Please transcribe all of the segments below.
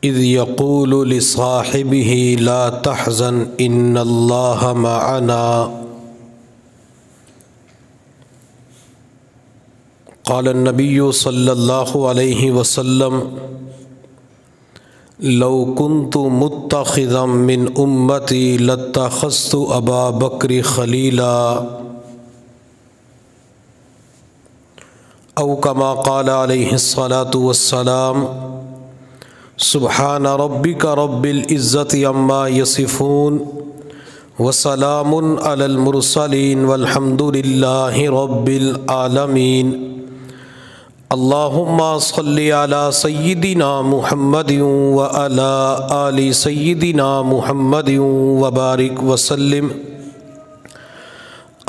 اذ یقول لصاحبہ لا تحزن ان اللہ معنا قال النبی صلی اللہ علیہ وسلم لو كنت متخذا من امتی لاتخذت ابا بکر خلیلا او کما قال علیہ الصلاۃ والسلام سبحان ربک رب العزت عما یصفون وسلام علی المرسلین والحمد للہ رب العالمین اللہم صلی علی سیدنا محمد وعلی آل سیدنا محمد وبارک وسلم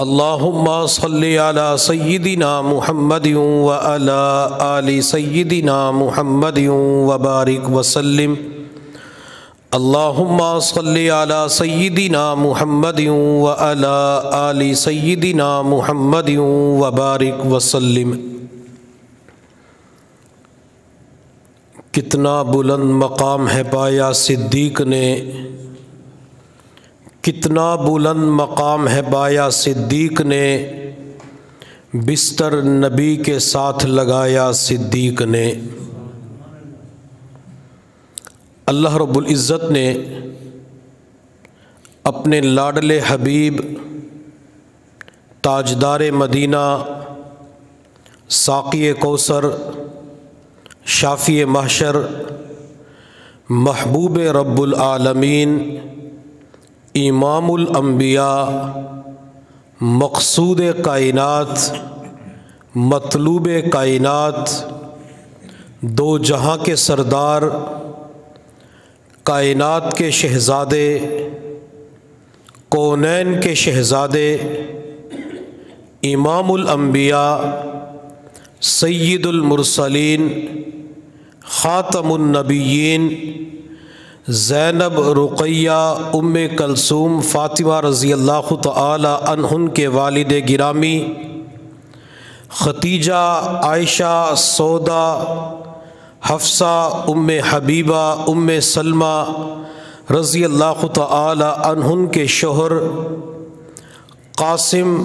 اللہم صلی علی سیدنا محمد وعلی آل سیدنا محمد وبارک وسلم اللہم صلی علی سیدنا محمد وعلی آل سیدنا محمد وبارک وسلم۔ کتنا بلند مقام ہے پایا صدیق نے، کتنا بلند مقام ہے پایا صدیق نے، بستر نبی کے ساتھ لگایا صدیق نے۔ اللہ رب العزت نے اپنے لاڈلے حبیب تاجدار مدینہ، ساقی کوثر، شافی محشر، محبوب رب العالمین، امام الانبیاء، مقصود کائنات، مطلوب کائنات، دو جہاں کے سردار، کائنات کے شہزادے، کونین کے شہزادے، امام الانبیاء، سید المرسلین، خاتم النبیین، زینب، رقیہ، ام کلثوم، فاطمہ رضی اللہ تعالی عنہن کے والد گرامی، ختیجہ، عائشہ، سودا، حفصہ، ام حبیبہ، ام سلمہ رضی اللہ تعالی عنہن کے شوہر، قاسم،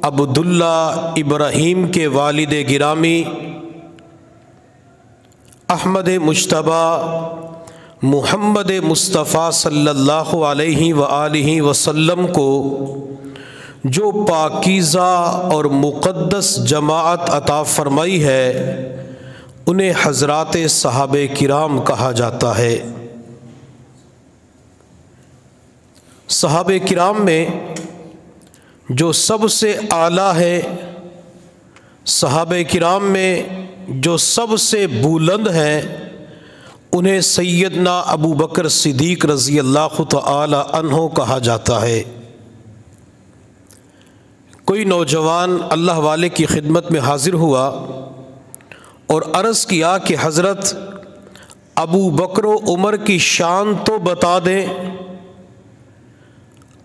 عبداللہ، ابراہیم کے والد گرامی، احمد مجتبیٰ، محمد مصطفیٰ صلی اللہ علیہ وآلہ وسلم کو جو پاکیزہ اور مقدس جماعت عطا فرمائی ہے، انہیں حضرات صحابہ کرام کہا جاتا ہے۔ صحابہ کرام میں جو سب سے اعلیٰ ہے، صحابہ کرام میں جو سب سے بلند ہیں، انہیں سیدنا ابو بکر صدیق رضی اللہ تعالی عنہ کہا جاتا ہے۔ کوئی نوجوان اللہ والے کی خدمت میں حاضر ہوا اور عرض کیا کہ حضرت ابو بکر و عمر کی شان تو بتا دیں۔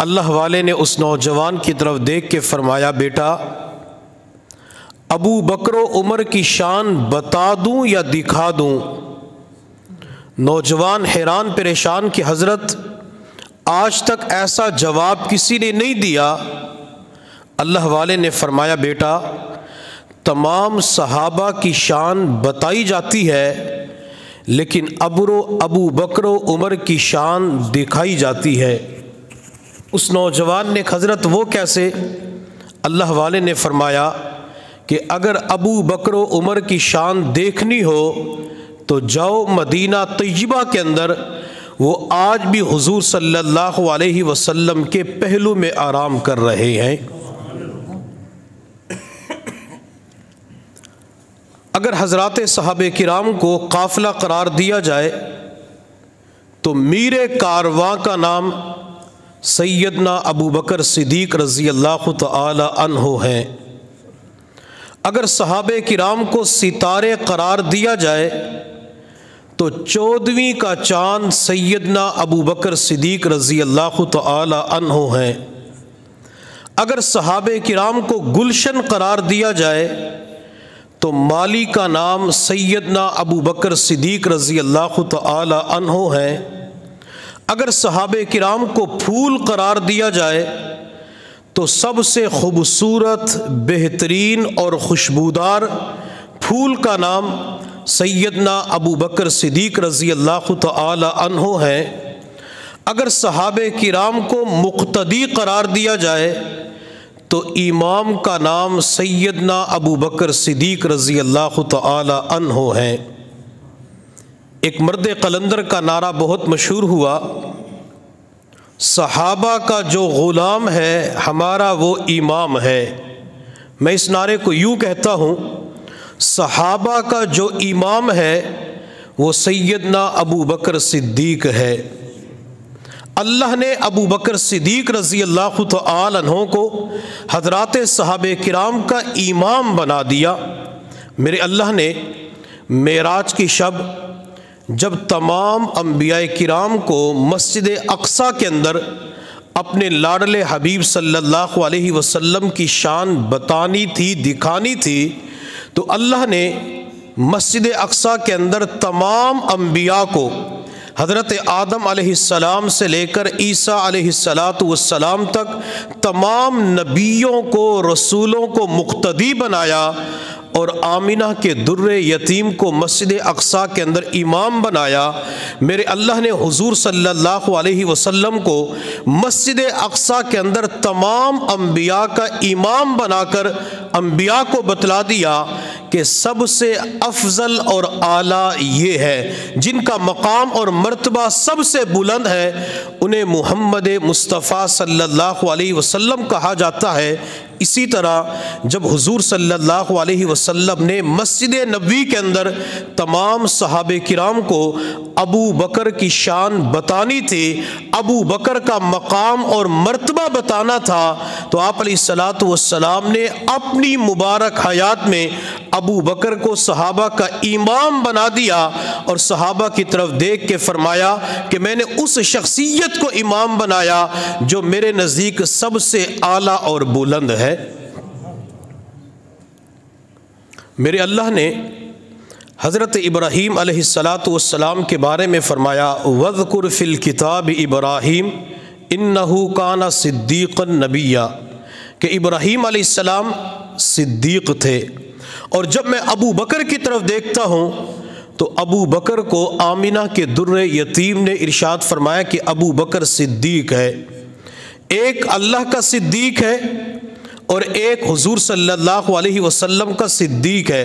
اللہ والے نے اس نوجوان کی طرف دیکھ کے فرمایا، بیٹا ابو بکر و عمر کی شان بتا دوں یا دکھا دوں؟ نوجوان حیران پریشان کہ حضرت آج تک ایسا جواب کسی نے نہیں دیا۔ اللہ والے نے فرمایا، بیٹا تمام صحابہ کی شان بتائی جاتی ہے، لیکن ابو بکر و عمر کی شان دکھائی جاتی ہے۔ اس نوجوان نے، حضرت وہ کیسے؟ اللہ والے نے فرمایا کہ اگر ابو بکر و عمر کی شان دیکھنی ہو تو جاؤ مدینہ طیبہ کے اندر، وہ آج بھی حضور صلی اللہ علیہ وسلم کے پہلو میں آرام کر رہے ہیں۔ اگر حضرات صحابہ کرام کو قافلہ قرار دیا جائے تو میر کارواں کا نام سیدنا ابو بکر صدیق رضی اللہ تعالی عنہ ہیں۔ اگر صحابہ کرام کو ستارے قرار دیا جائے تو 14ویں کا چاند سیدنا ابو بکر صدیق رضی اللہ تعالی عنہ ہیں۔ اگر صحابہ کرام کو گلشن قرار دیا جائے تو مالی کا نام سیدنا ابو بکر صدیق رضی اللہ تعالی عنہ ہے۔ اگر صحابہ کرام کو پھول قرار دیا جائے تو سب سے خوبصورت، بہترین اور خوشبودار پھول کا نام سیدنا ابو بکر صدیق رضی اللہ تعالی عنہ ہے۔ اگر صحابہ کرام کو مقتدی قرار دیا جائے تو امام کا نام سیدنا ابو بکر صدیق رضی اللہ تعالی عنہ ہے۔ ایک مرد قلندر کا نعرہ بہت مشہور ہوا، صحابہ کا جو غلام ہے ہمارا وہ امام ہے۔ میں اس نعرے کو یوں کہتا ہوں، صحابہ کا جو امام ہے وہ سیدنا ابو بکر صدیق ہے۔ اللہ نے ابو بکر صدیق رضی اللہ تعالی عنہ کو حضرات صحابہ کرام کا امام بنا دیا۔ میرے اللہ نے معراج کی شب جب تمام انبیاء کرام کو مسجد اقصیٰ کے اندر اپنے لاڈلے حبیب صلی اللہ علیہ وسلم کی شان بتانی تھی، دکھانی تھی، تو اللہ نے مسجد اقصیٰ کے اندر تمام انبیاء کو حضرت آدم علیہ السلام سے لے کر عیسیٰ علیہ السلام تک تمام نبیوں کو، رسولوں کو مقتدی بنایا، اور آمینہ کے در یتیم کو مسجد اقصیٰ کے اندر امام بنایا۔ میرے اللہ نے حضور صلی اللہ علیہ وسلم کو مسجد اقصیٰ کے اندر تمام انبیاء کا امام بنا کر انبیاء کو بتلا دیا کہ سب سے افضل اور اعلیٰ یہ ہے، جن کا مقام اور مرتبہ سب سے بلند ہے، انہیں محمد مصطفیٰ صلی اللہ علیہ وسلم کہا جاتا ہے۔ اسی طرح جب حضور صلی اللہ علیہ وسلم نے مسجد نبوی کے اندر تمام صحابہ کرام کو ابو بکر کی شان بتانی تھی، ابو بکر کا مقام اور مرتبہ بتانا تھا، تو آپ علیہ الصلوۃ والسلام نے اپنی مبارک حیات میں ابو بکر کو صحابہ کا امام بنا دیا، اور صحابہ کی طرف دیکھ کے فرمایا کہ میں نے اس شخصیت کو امام بنایا جو میرے نزدیک سب سے اعلیٰ اور بلند ہے۔ میرے اللہ نے حضرت ابراہیم علیہ السلام کے بارے میں فرمایا وَاذْكُرْ فِي الْكِتَابِ ابراہیم إِنَّهُ كَانَ صِدِّيقًا نَبِيًّا، کہ ابراہیم علیہ السلام صدیق تھے۔ اور جب میں ابو بکر کی طرف دیکھتا ہوں تو ابو بکر کو آمینہ کے در یتیم نے ارشاد فرمایا کہ ابو بکر صدیق ہے۔ ایک اللہ کا صدیق ہے اور ایک حضور صلی اللہ علیہ وسلم کا صدیق ہے۔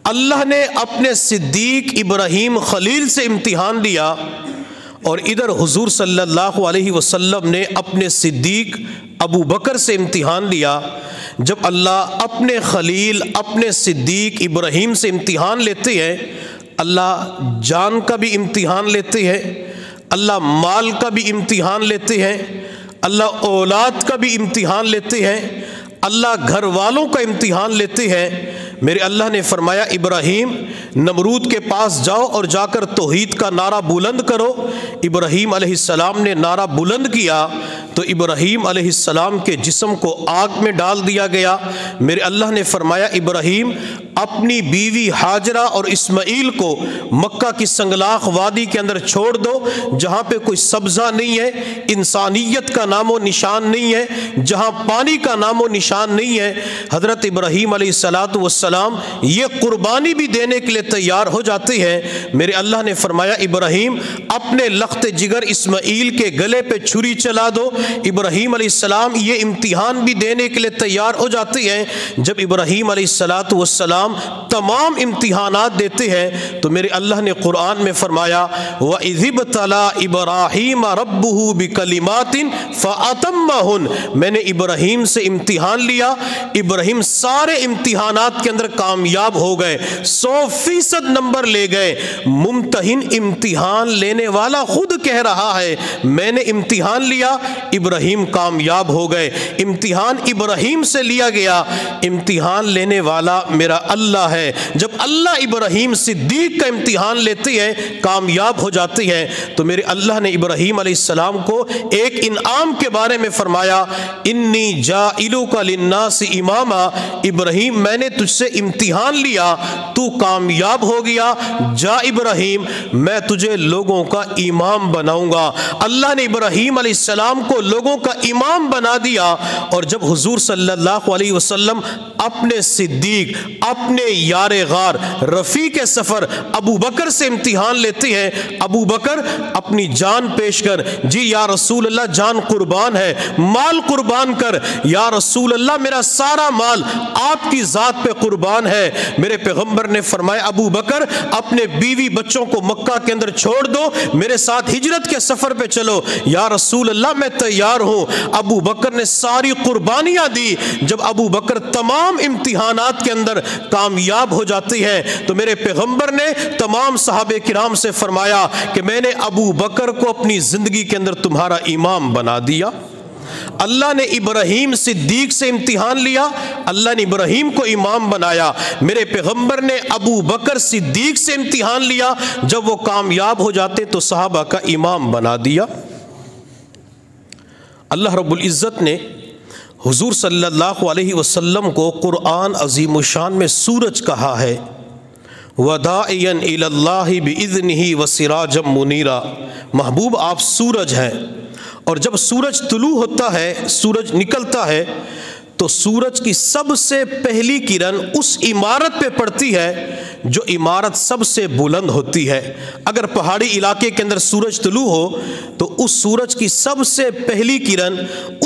اللہ نے اپنے صدیق ابراہیم خلیل سے امتحان لیا، اور ادھر حضور صلی اللہ علیہ وسلم نے اپنے صدیق ابو بکر سے امتحان لیا۔ جب اللہ اپنے خلیل، اپنے صدیق ابراہیم سے امتحان لیتے ہیں، اللہ جان کا بھی امتحان لیتے ہیں، اللہ مال کا بھی امتحان لیتے ہیں، اللہ اولاد کا بھی امتحان لیتے ہیں، اللہ گھر والوں کا امتحان لیتے ہیں۔ میرے اللہ نے فرمایا ابراہیم نمرود کے پاس جاؤ اور جا کر توحید کا نعرہ بلند کرو۔ ابراہیم علیہ السلام نے نعرہ بلند کیا تو ابراہیم علیہ السلام کے جسم کو آگ میں ڈال دیا گیا۔ میرے اللہ نے فرمایا ابراہیم اپنی بیوی ہاجرہ اور اسماعیل کو مکہ کی سنگلاخ وادی کے اندر چھوڑ دو، جہاں پہ کوئی سبزہ نہیں ہے، انسانیت کا نام و نشان نہیں ہے، جہاں پانی کا نام و نشان نہیں ہے۔ حضرت ابراہیم علیہ السلام یہ قربانی بھی دینے کے لیے تیار ہو جاتے ہیں۔ میرے اللہ نے فرمایا ابراہیم اپنے لخت جگر اسماعیل کے گلے پہ چھری چلا دو۔ ابراہیم علیہ السلام یہ امتحان بھی دینے کے لیے تیار ہو جاتے ہیں۔ جب ابراہیم علیہ السلام تمام امتحانات دیتے ہیں تو میرے اللہ نے قرآن میں فرمایا وَإِذِ ابْتَلَىٰ إِبْرَاهِيمَ رَبُّهُ بِكَلِمَاتٍ فَأَتَمَّهُنَّ، میں نے ابراہیم سے امتحان لیا، ابراہیم سارے امتحانات کے اندر کامیاب ہو گئے، 100% نمبر لے گئے۔ ممتحن امتحان لینے والا خود کہہ رہا ہے میں نے امتحان لیا، ابراہیم کامیاب ہو گئے۔ امتحان ابراہیم سے لیا گیا، امتحان لینے والا میرا اللہ ہے۔ جب اللہ ابراہیم صدیق کا امتحان لیتی ہے، کامیاب ہو جاتی ہے، تو میرے اللہ نے ابراہیم علیہ السلام کو ایک انعام کے بارے میں فرمایا، انی جاعلک للناس اماما، ابراہیم میں نے تجھ سے امتحان لیا، تو کامیاب ہو گیا، جا ابراہیم میں تجھے لوگوں کا امام بناؤں گا۔ اللہ نے ابراہیم علیہ السلام کو لوگوں کا امام بنا دیا، اور جب حضور صلی اللہ علیہ وسلم اپنے صدیق، اپنے یار غار، رفیق سفر ابو بکر سے امتحان لیتے ہیں، ابو بکر اپنی جان پیش کر، جی یا رسول اللہ جان قربان ہے، مال قربان کر، یا رسول اللہ میرا سارا مال آپ کی ذات پہ قربان ہے۔ میرے پیغمبر نے فرمایا ابو بکر اپنے بیوی بچوں کو مکہ کے اندر چھوڑ دو، میرے ساتھ ہجرت کے سفر پہ چلو۔ یا رسول اللہ میں تیار ہوں۔ ابو بکر نے ساری قربانیاں دی۔ جب ابو بکر تمام امتحانات کے اندر کامیاب ہو جاتی ہے، تو میرے پیغمبر نے تمام صحابہ کرام سے فرمایا کہ میں نے ابو بکر کو اپنی زندگی کے اندر تمہارا امام بنا دیا۔ اللہ نے ابراہیم صدیق سے امتحان لیا، اللہ نے ابراہیم کو امام بنایا۔ میرے پیغمبر نے ابو بکر صدیق سے امتحان لیا، جب وہ کامیاب ہو جاتے تو صحابہ کا امام بنا دیا۔ اللہ رب العزت نے حضور صلی اللہ علیہ وسلم کو قرآن عظیم الشان میں سورج کہا ہے، وَدَاعِيًا إِلَى اللَّهِ بِإِذْنِهِ وَسِرَاجًا مُنِيرًا۔ محبوب آپ سورج ہیں، اور جب سورج طلوع ہوتا ہے، سورج نکلتا ہے، تو سورج کی سب سے پہلی کرن اس عمارت پہ پڑتی ہے جو عمارت سب سے بلند ہوتی ہے۔ اگر پہاڑی علاقے کے اندر سورج طلوع ہو تو اس سورج کی سب سے پہلی کرن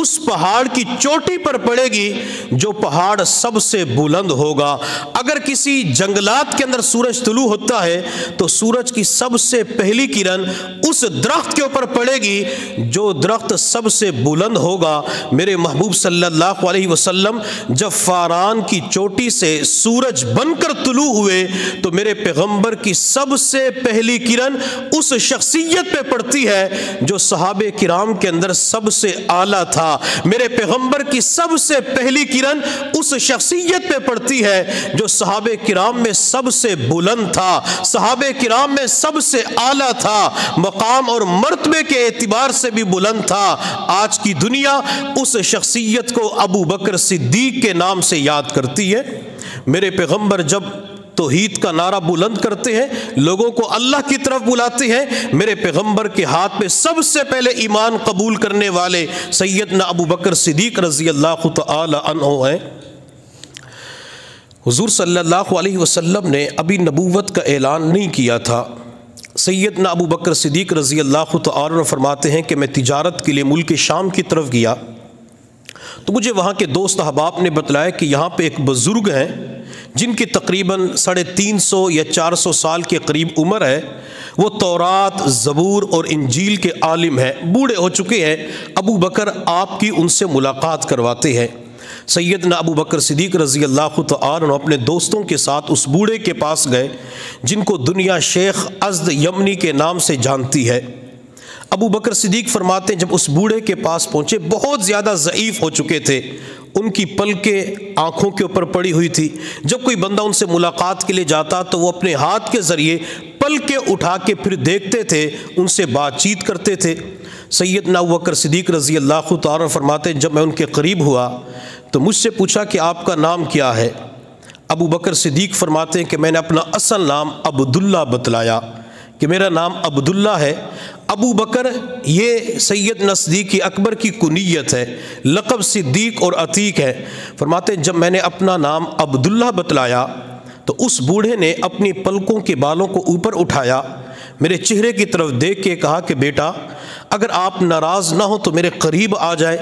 اس پہاڑ کی چوٹی پر پڑے گی جو پہاڑ سب سے بلند ہوگا۔ اگر کسی جنگلات کے اندر سورج طلوع ہوتا ہے تو سورج کی سب سے پہلی کرن اس درخت کے اوپر پڑے گی جو درخت سب سے بلند ہوگا۔ میرے محبوب صلی اللہ علیہ وسلم جب فاران کی چوٹی سے سورج بن کر طلوع ہوئے تو میرے پیغمبر کی سب سے پہلی کرن اس شخصیت پہ پڑتی ہے جو صحابہ کرام کے اندر سب سے اعلیٰ تھا۔ میرے پیغمبر کی سب سے پہلی کرن اس شخصیت پہ پڑتی ہے جو صحابہ کرام میں سب سے بلند تھا، صحابہ کرام میں سب سے اعلیٰ تھا، مقام اور مرتبے کے اعتبار سے بھی بلند تھا۔ آج کی دنیا اس شخصیت کو ابو بکر صدیق کے نام سے یاد کرتی ہے۔ میرے پیغمبر جب توحید کا نعرہ بلند کرتے ہیں، لوگوں کو اللہ کی طرف بلاتے ہیں، میرے پیغمبر کے ہاتھ میں سب سے پہلے ایمان قبول کرنے والے سیدنا ابو بکر صدیق رضی اللہ تعالی عنہ ہیں۔ حضور صلی اللہ علیہ وسلم نے ابھی نبوت کا اعلان نہیں کیا تھا۔ سیدنا ابو بکر صدیق رضی اللہ تعالی عنہ فرماتے ہیں کہ میں تجارت کے لیے ملک شام کی طرف گیا تو مجھے وہاں کے دوست احباب نے بتلایا کہ یہاں پہ ایک بزرگ ہیں جن کی تقریباً 350 یا 400 سال کے قریب عمر ہے، وہ تورات، زبور اور انجیل کے عالم ہیں، بوڑھے ہو چکے ہیں۔ ابو بکر آپ کی ان سے ملاقات کرواتے ہیں۔ سیدنا ابو بکر صدیق رضی اللہ تعالی عنہ اپنے دوستوں کے ساتھ اس بوڑھے کے پاس گئے جن کو دنیا شیخ ازد یمنی کے نام سے جانتی ہے۔ ابو بکر صدیق فرماتے ہیں جب اس بوڑھے کے پاس پہنچے، بہت زیادہ ضعیف ہو چکے تھے، ان کی پلکیں آنکھوں کے اوپر پڑی ہوئی تھی۔ جب کوئی بندہ ان سے ملاقات کے لیے جاتا تو وہ اپنے ہاتھ کے ذریعے پلکیں اٹھا کے پھر دیکھتے تھے، ان سے بات چیت کرتے تھے۔ سیدنا ابو بکر صدیق رضی اللہ تعالی فرماتے ہیں جب میں ان کے قریب ہوا تو مجھ سے پوچھا کہ آپ کا نام کیا ہے؟ ابو بکر صدیق فرماتے ہیں کہ میں نے اپنا اصل نام عبداللہ بتلایا کہ میرا نام عبداللہ ہے۔ ابو بکر یہ سید صدیق اکبر کی کنیت ہے، لقب صدیق اور عتیق ہے۔ فرماتے ہیں جب میں نے اپنا نام عبداللہ بتلایا تو اس بوڑھے نے اپنی پلکوں کے بالوں کو اوپر اٹھایا، میرے چہرے کی طرف دیکھ کے کہا کہ بیٹا اگر آپ ناراض نہ ہو تو میرے قریب آ جائے۔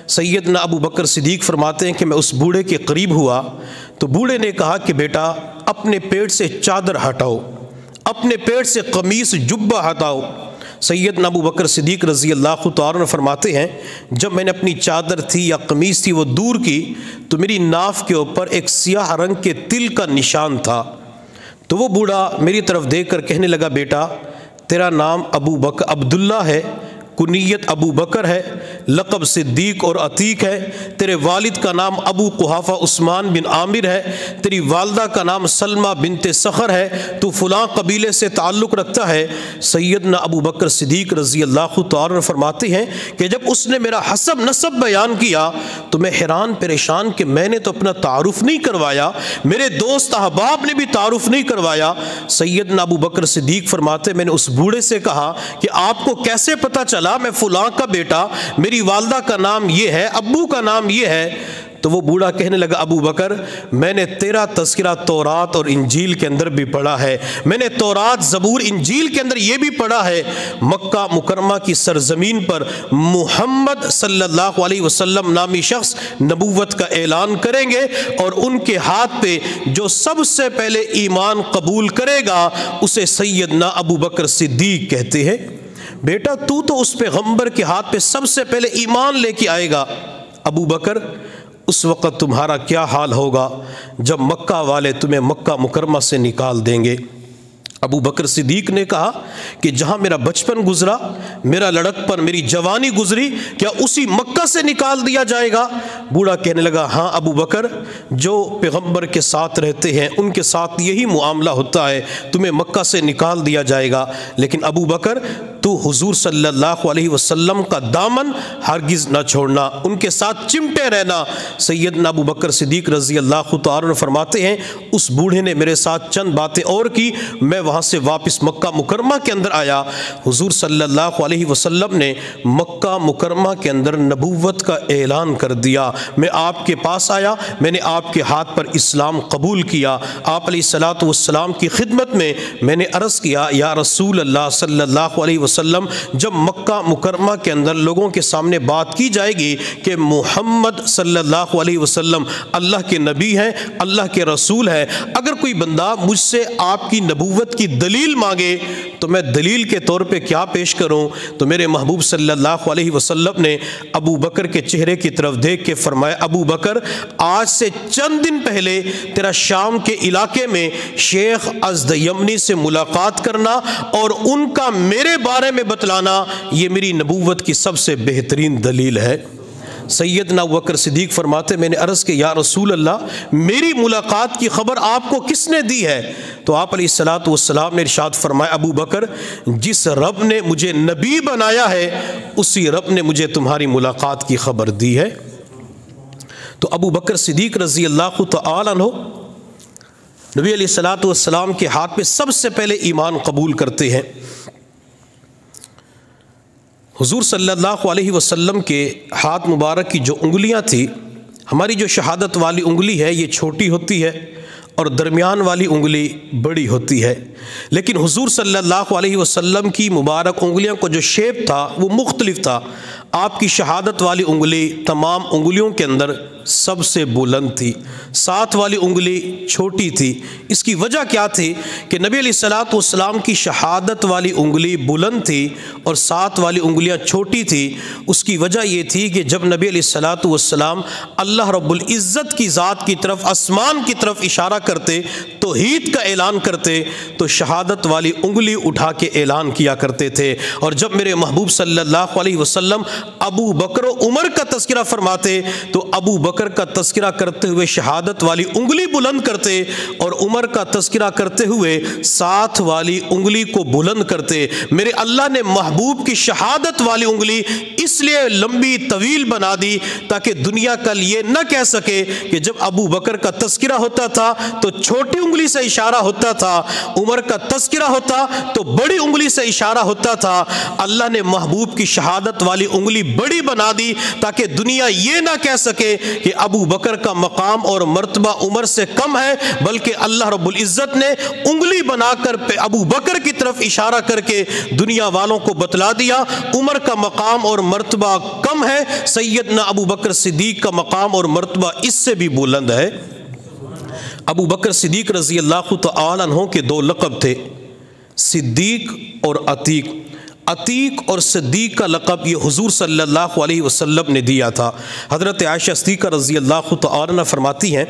سیدنا ابو بکر صدیق فرماتے ہیں کہ میں اس بوڑھے کے قریب ہوا تو بوڑھے نے کہا کہ بیٹا اپنے پیٹ سے چادر ہٹاؤ، اپنے پیٹ سے قمیص جبہ ہٹاؤ۔ سیدنا ابو بکر صدیق رضی اللہ تعالی عنہ فرماتے ہیں جب میں نے اپنی چادر تھی یا قمیص تھی وہ دور کی تو میری ناف کے اوپر ایک سیاہ رنگ کے تل کا نشان تھا۔ تو وہ بوڑھا میری طرف دیکھ کر کہنے لگا بیٹا تیرا نام ابو بکر عبداللہ ہے، کنیت ابو بکر ہے، لقب صدیق اور عتیق ہے، تیرے والد کا نام ابو قحافہ عثمان بن عامر ہے، تیری والدہ کا نام سلمہ بنت صخر ہے، تو فلاں قبیلے سے تعلق رکھتا ہے۔ سیدنا ابو بکر صدیق رضی اللہ تعالی عنہ فرماتے ہیں کہ جب اس نے میرا حسب نسب بیان کیا تو میں حیران پریشان کہ میں نے تو اپنا تعارف نہیں کروایا، میرے دوست احباب نے بھی تعارف نہیں کروایا۔ سیدنا ابو بکر صدیق فرماتے میں نے اس بوڑھے سے کہا کہ آپ کو کیسے پتہ چلا میں فلاں کا بیٹا، میری والدہ کا نام یہ ہے، ابو کا نام یہ ہے؟ تو وہ بوڑھا کہنے لگا ابو بکر میں نے تیرا تذکرہ تورات اور انجیل کے اندر بھی پڑھا ہے، میں نے تورات زبور انجیل کے اندر یہ بھی پڑھا ہے، مکہ مکرمہ کی سرزمین پر محمد صلی اللہ علیہ وسلم نامی شخص نبوت کا اعلان کریں گے اور ان کے ہاتھ پہ جو سب سے پہلے ایمان قبول کرے گا اسے سیدنا ابو بکر صدیق کہتے ہیں۔ بیٹا تو اس پیغمبر کے ہاتھ پہ سب سے پہلے ایمان لے کے آئے گا۔ ابو بکر اس وقت تمہارا کیا حال ہوگا جب مکہ والے تمہیں مکہ مکرمہ سے نکال دیں گے؟ ابو بکر صدیق نے کہا کہ جہاں میرا بچپن گزرا، میرا لڑکپن، میری جوانی گزری، کیا اسی مکہ سے نکال دیا جائے گا؟ بوڑھا کہنے لگا ہاں ابو بکر، جو پیغمبر کے ساتھ رہتے ہیں ان کے ساتھ یہی معاملہ ہوتا ہے، تمہیں مکہ سے نکال دیا جائے گا، لیکن ابو بکر تو حضور صلی اللہ علیہ وسلم کا دامن ہرگز نہ چھوڑنا، ان کے ساتھ چمٹے رہنا۔ سیدنا ابو بکر صدیق رضی اللہ تعالی عنہ فرماتے ہیں اس بوڑھے نے میرے ساتھ چند باتیں اور کی، میں وہاں سے واپس مکہ مکرمہ کے اندر آیا۔ حضور صلی اللہ علیہ وسلم نے مکہ مکرمہ کے اندر نبوت کا اعلان کر دیا۔ میں آپ کے پاس آیا، میں نے آپ کے ہاتھ پر اسلام قبول کیا۔ آپ علیہ الصلوۃ والسلام کی خدمت میں نے عرض کیا یا رسول اللہ صلی اللہ علیہ وسلم، جب مکہ مکرمہ کے اندر لوگوں کے سامنے بات کی جائے گی کہ محمد صلی اللہ علیہ وسلم اللہ کے نبی ہیں، اللہ کے رسول ہیں، اگر کوئی بندہ مجھ سے آپ کی نبوت کی دلیل مانگے تو میں دلیل کے طور پہ کیا پیش کروں؟ تو میرے محبوب صلی اللہ علیہ وسلم نے ابو بکر کے چہرے کی طرف دیکھ کے فرمایا ابو بکر آج سے چند دن پہلے تیرا شام کے علاقے میں شیخ ازد یمنی سے ملاقات کرنا اور ان کا میرے بارے میں بتلانا، یہ میری نبوت کی سب سے بہترین دلیل ہے۔ سیدنا ابو بکر صدیق فرماتے میں نے عرض کہ یا رسول اللہ میری ملاقات کی خبر آپ کو کس نے دی ہے؟ تو آپ علیہ الصلوۃ والسلام نے ارشاد فرمایا ابو بکر جس رب نے مجھے نبی بنایا ہے اسی رب نے مجھے تمہاری ملاقات کی خبر دی ہے۔ تو ابو بکر صدیق رضی اللہ تعالی عنہ نبی علیہ الصلوۃ والسلام کے ہاتھ پہ سب سے پہلے ایمان قبول کرتے ہیں۔ حضور صلی اللہ علیہ وسلم کے ہاتھ مبارک کی جو انگلیاں تھی، ہماری جو شہادت والی انگلی ہے یہ چھوٹی ہوتی ہے اور درمیان والی انگلی بڑی ہوتی ہے، لیکن حضور صلی اللہ علیہ وسلم کی مبارک انگلیوں کو جو شیپ تھا وہ مختلف تھا۔ آپ کی شہادت والی انگلی تمام انگلیوں کے اندر سب سے بلند تھی، ساتھ والی انگلی چھوٹی تھی۔ اس کی وجہ کیا تھی کہ نبی علیہ الصلوۃ والسلام کی شہادت والی انگلی بلند تھی اور ساتھ والی انگلیاں چھوٹی تھی؟ اس کی وجہ یہ تھی کہ جب نبی علیہ الصلوۃ والسلام اللہ رب العزت کی ذات کی طرف، آسمان کی طرف اشارہ کرتے، توحید کا اعلان کرتے تو شہادت والی انگلی اٹھا کے اعلان کیا کرتے تھے، اور جب میرے محبوب صلی اللہ علیہ وسلم ابو بکر و عمر کا تذکرہ فرماتے تو ابو بکر کا تذکرہ کرتے ہوئے شہادت والی انگلی بلند کرتے اور عمر کا تذکرہ کرتے ہوئے ساتھ والی انگلی کو بلند کرتے۔ میرے اللہ نے محبوب کی شہادت والی انگلی اس لیے لمبی طویل بنا دی تاکہ دنیا کل یہ نہ کہہ سکے کہ جب ابو بکر کا تذکرہ ہوتا تھا تو چھوٹی انگلی سے اشارہ ہوتا تھا، عمر کا تذکرہ ہوتا تو بڑی انگلی سے اشارہ ہوتا تھا۔ اللہ نے محبوب کی شہادت والی انگلی بڑی بنا دی تاکہ دنیا یہ نہ کہہ سکے کہ ابو بکر کا مقام اور مرتبہ عمر سے کم ہے، بلکہ اللہ رب العزت نے انگلی بنا کر ابو بکر کی طرف اشارہ کر کے دنیا والوں کو بتلا دیا عمر کا مقام اور مرتبہ کم ہے، سیدنا ابو بکر صدیق کا مقام اور مرتبہ اس سے بھی بلند ہے۔ ابو بکر صدیق رضی اللہ تعالی عنہ کے دو لقب تھے، صدیق اور عتیق۔ عتیق اور صدیق کا لقب یہ حضور صلی اللہ علیہ وسلم نے دیا تھا۔ حضرت عائشہ صدیقہ رضی اللہ تعالی عنہ فرماتی ہیں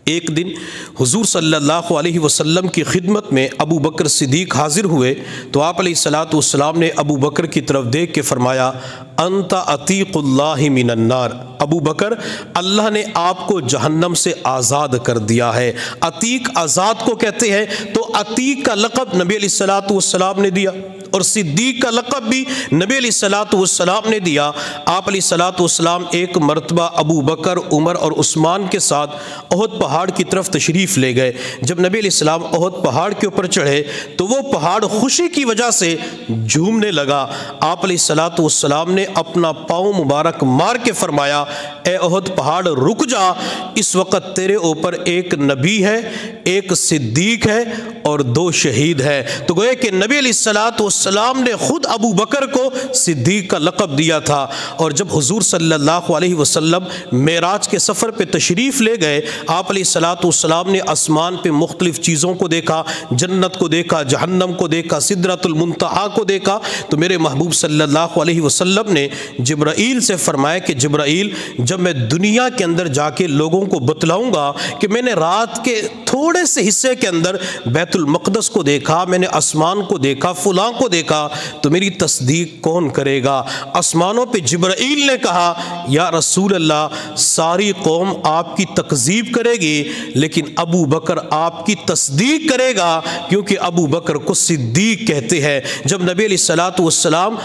ایک دن حضور صلی اللہ علیہ وسلم کی خدمت میں ابو بکر صدیق حاضر ہوئے تو آپ علیہ الصلاۃ والسلام نے ابو بکر کی طرف دیکھ کے فرمایا انت عتیق اللہ من النار، ابو بکر اللہ نے آپ کو جہنم سے آزاد کر دیا ہے۔ عتیق آزاد کو کہتے ہیں، تو عتیق کا لقب نبی علیہ الصلاۃ والسلام نے دیا اور صدیق کا لقب بھی نبی علیہ الصلاۃ والسلام نے دیا۔ آپ علیہ الصلاۃ والسلام ایک مرتبہ ابو بکر، عمر اور عثمان کے ساتھ احد پہاڑ کی طرف تشریف لے گئے۔ جب نبی علیہ السلام احد پہاڑ کے اوپر چڑھے تو وہ پہاڑ خوشی کی وجہ سے جھومنے لگا۔ آپ علیہ الصلاۃ والسلام نے اپنا پاؤں مبارک مار کے فرمایا اے احد پہاڑ رک جا، اس وقت تیرے اوپر ایک نبی ہے، ایک صدیق ہے اور 2 شہید ہے۔ تو گویا کہ نبی علیہ الصلاۃ والسلام نے خود ابو بکر کو صدیق کا لقب دیا تھا۔ اور جب حضور صلی اللہ علیہ وسلم معراج کے سفر پہ تشریف لے گئے، آپ علیہ الصلاۃ والسلام نے آسمان پہ مختلف چیزوں کو دیکھا، جنت کو دیکھا، جہنم کو دیکھا، سدرۃ المنتہا کو دیکھا۔ تو میرے محبوب صلی اللہ علیہ وسلم نے جبرائیل سے فرمایا کہ جبرائیل، جب میں دنیا کے اندر جا کے لوگوں کو بتلاؤں گا کہ میں نے رات کے تھوڑے سے حصے کے اندر بیت المقدس کو دیکھا، میں نے آسمان کو دیکھا، فلاں کو دیکھا، تو میری تصدیق کون کرے گا؟ آسمانوں پہ جبرائیل نے کہا یا رسول اللہ، ساری قوم آپ کی تکذیب کرے گی لیکن ابو بکر آپ کی تصدیق کرے گا، کیونکہ ابو بکر کو صدیق کہتے ہیں۔ جب نبی علیہ الصلاۃ والسلام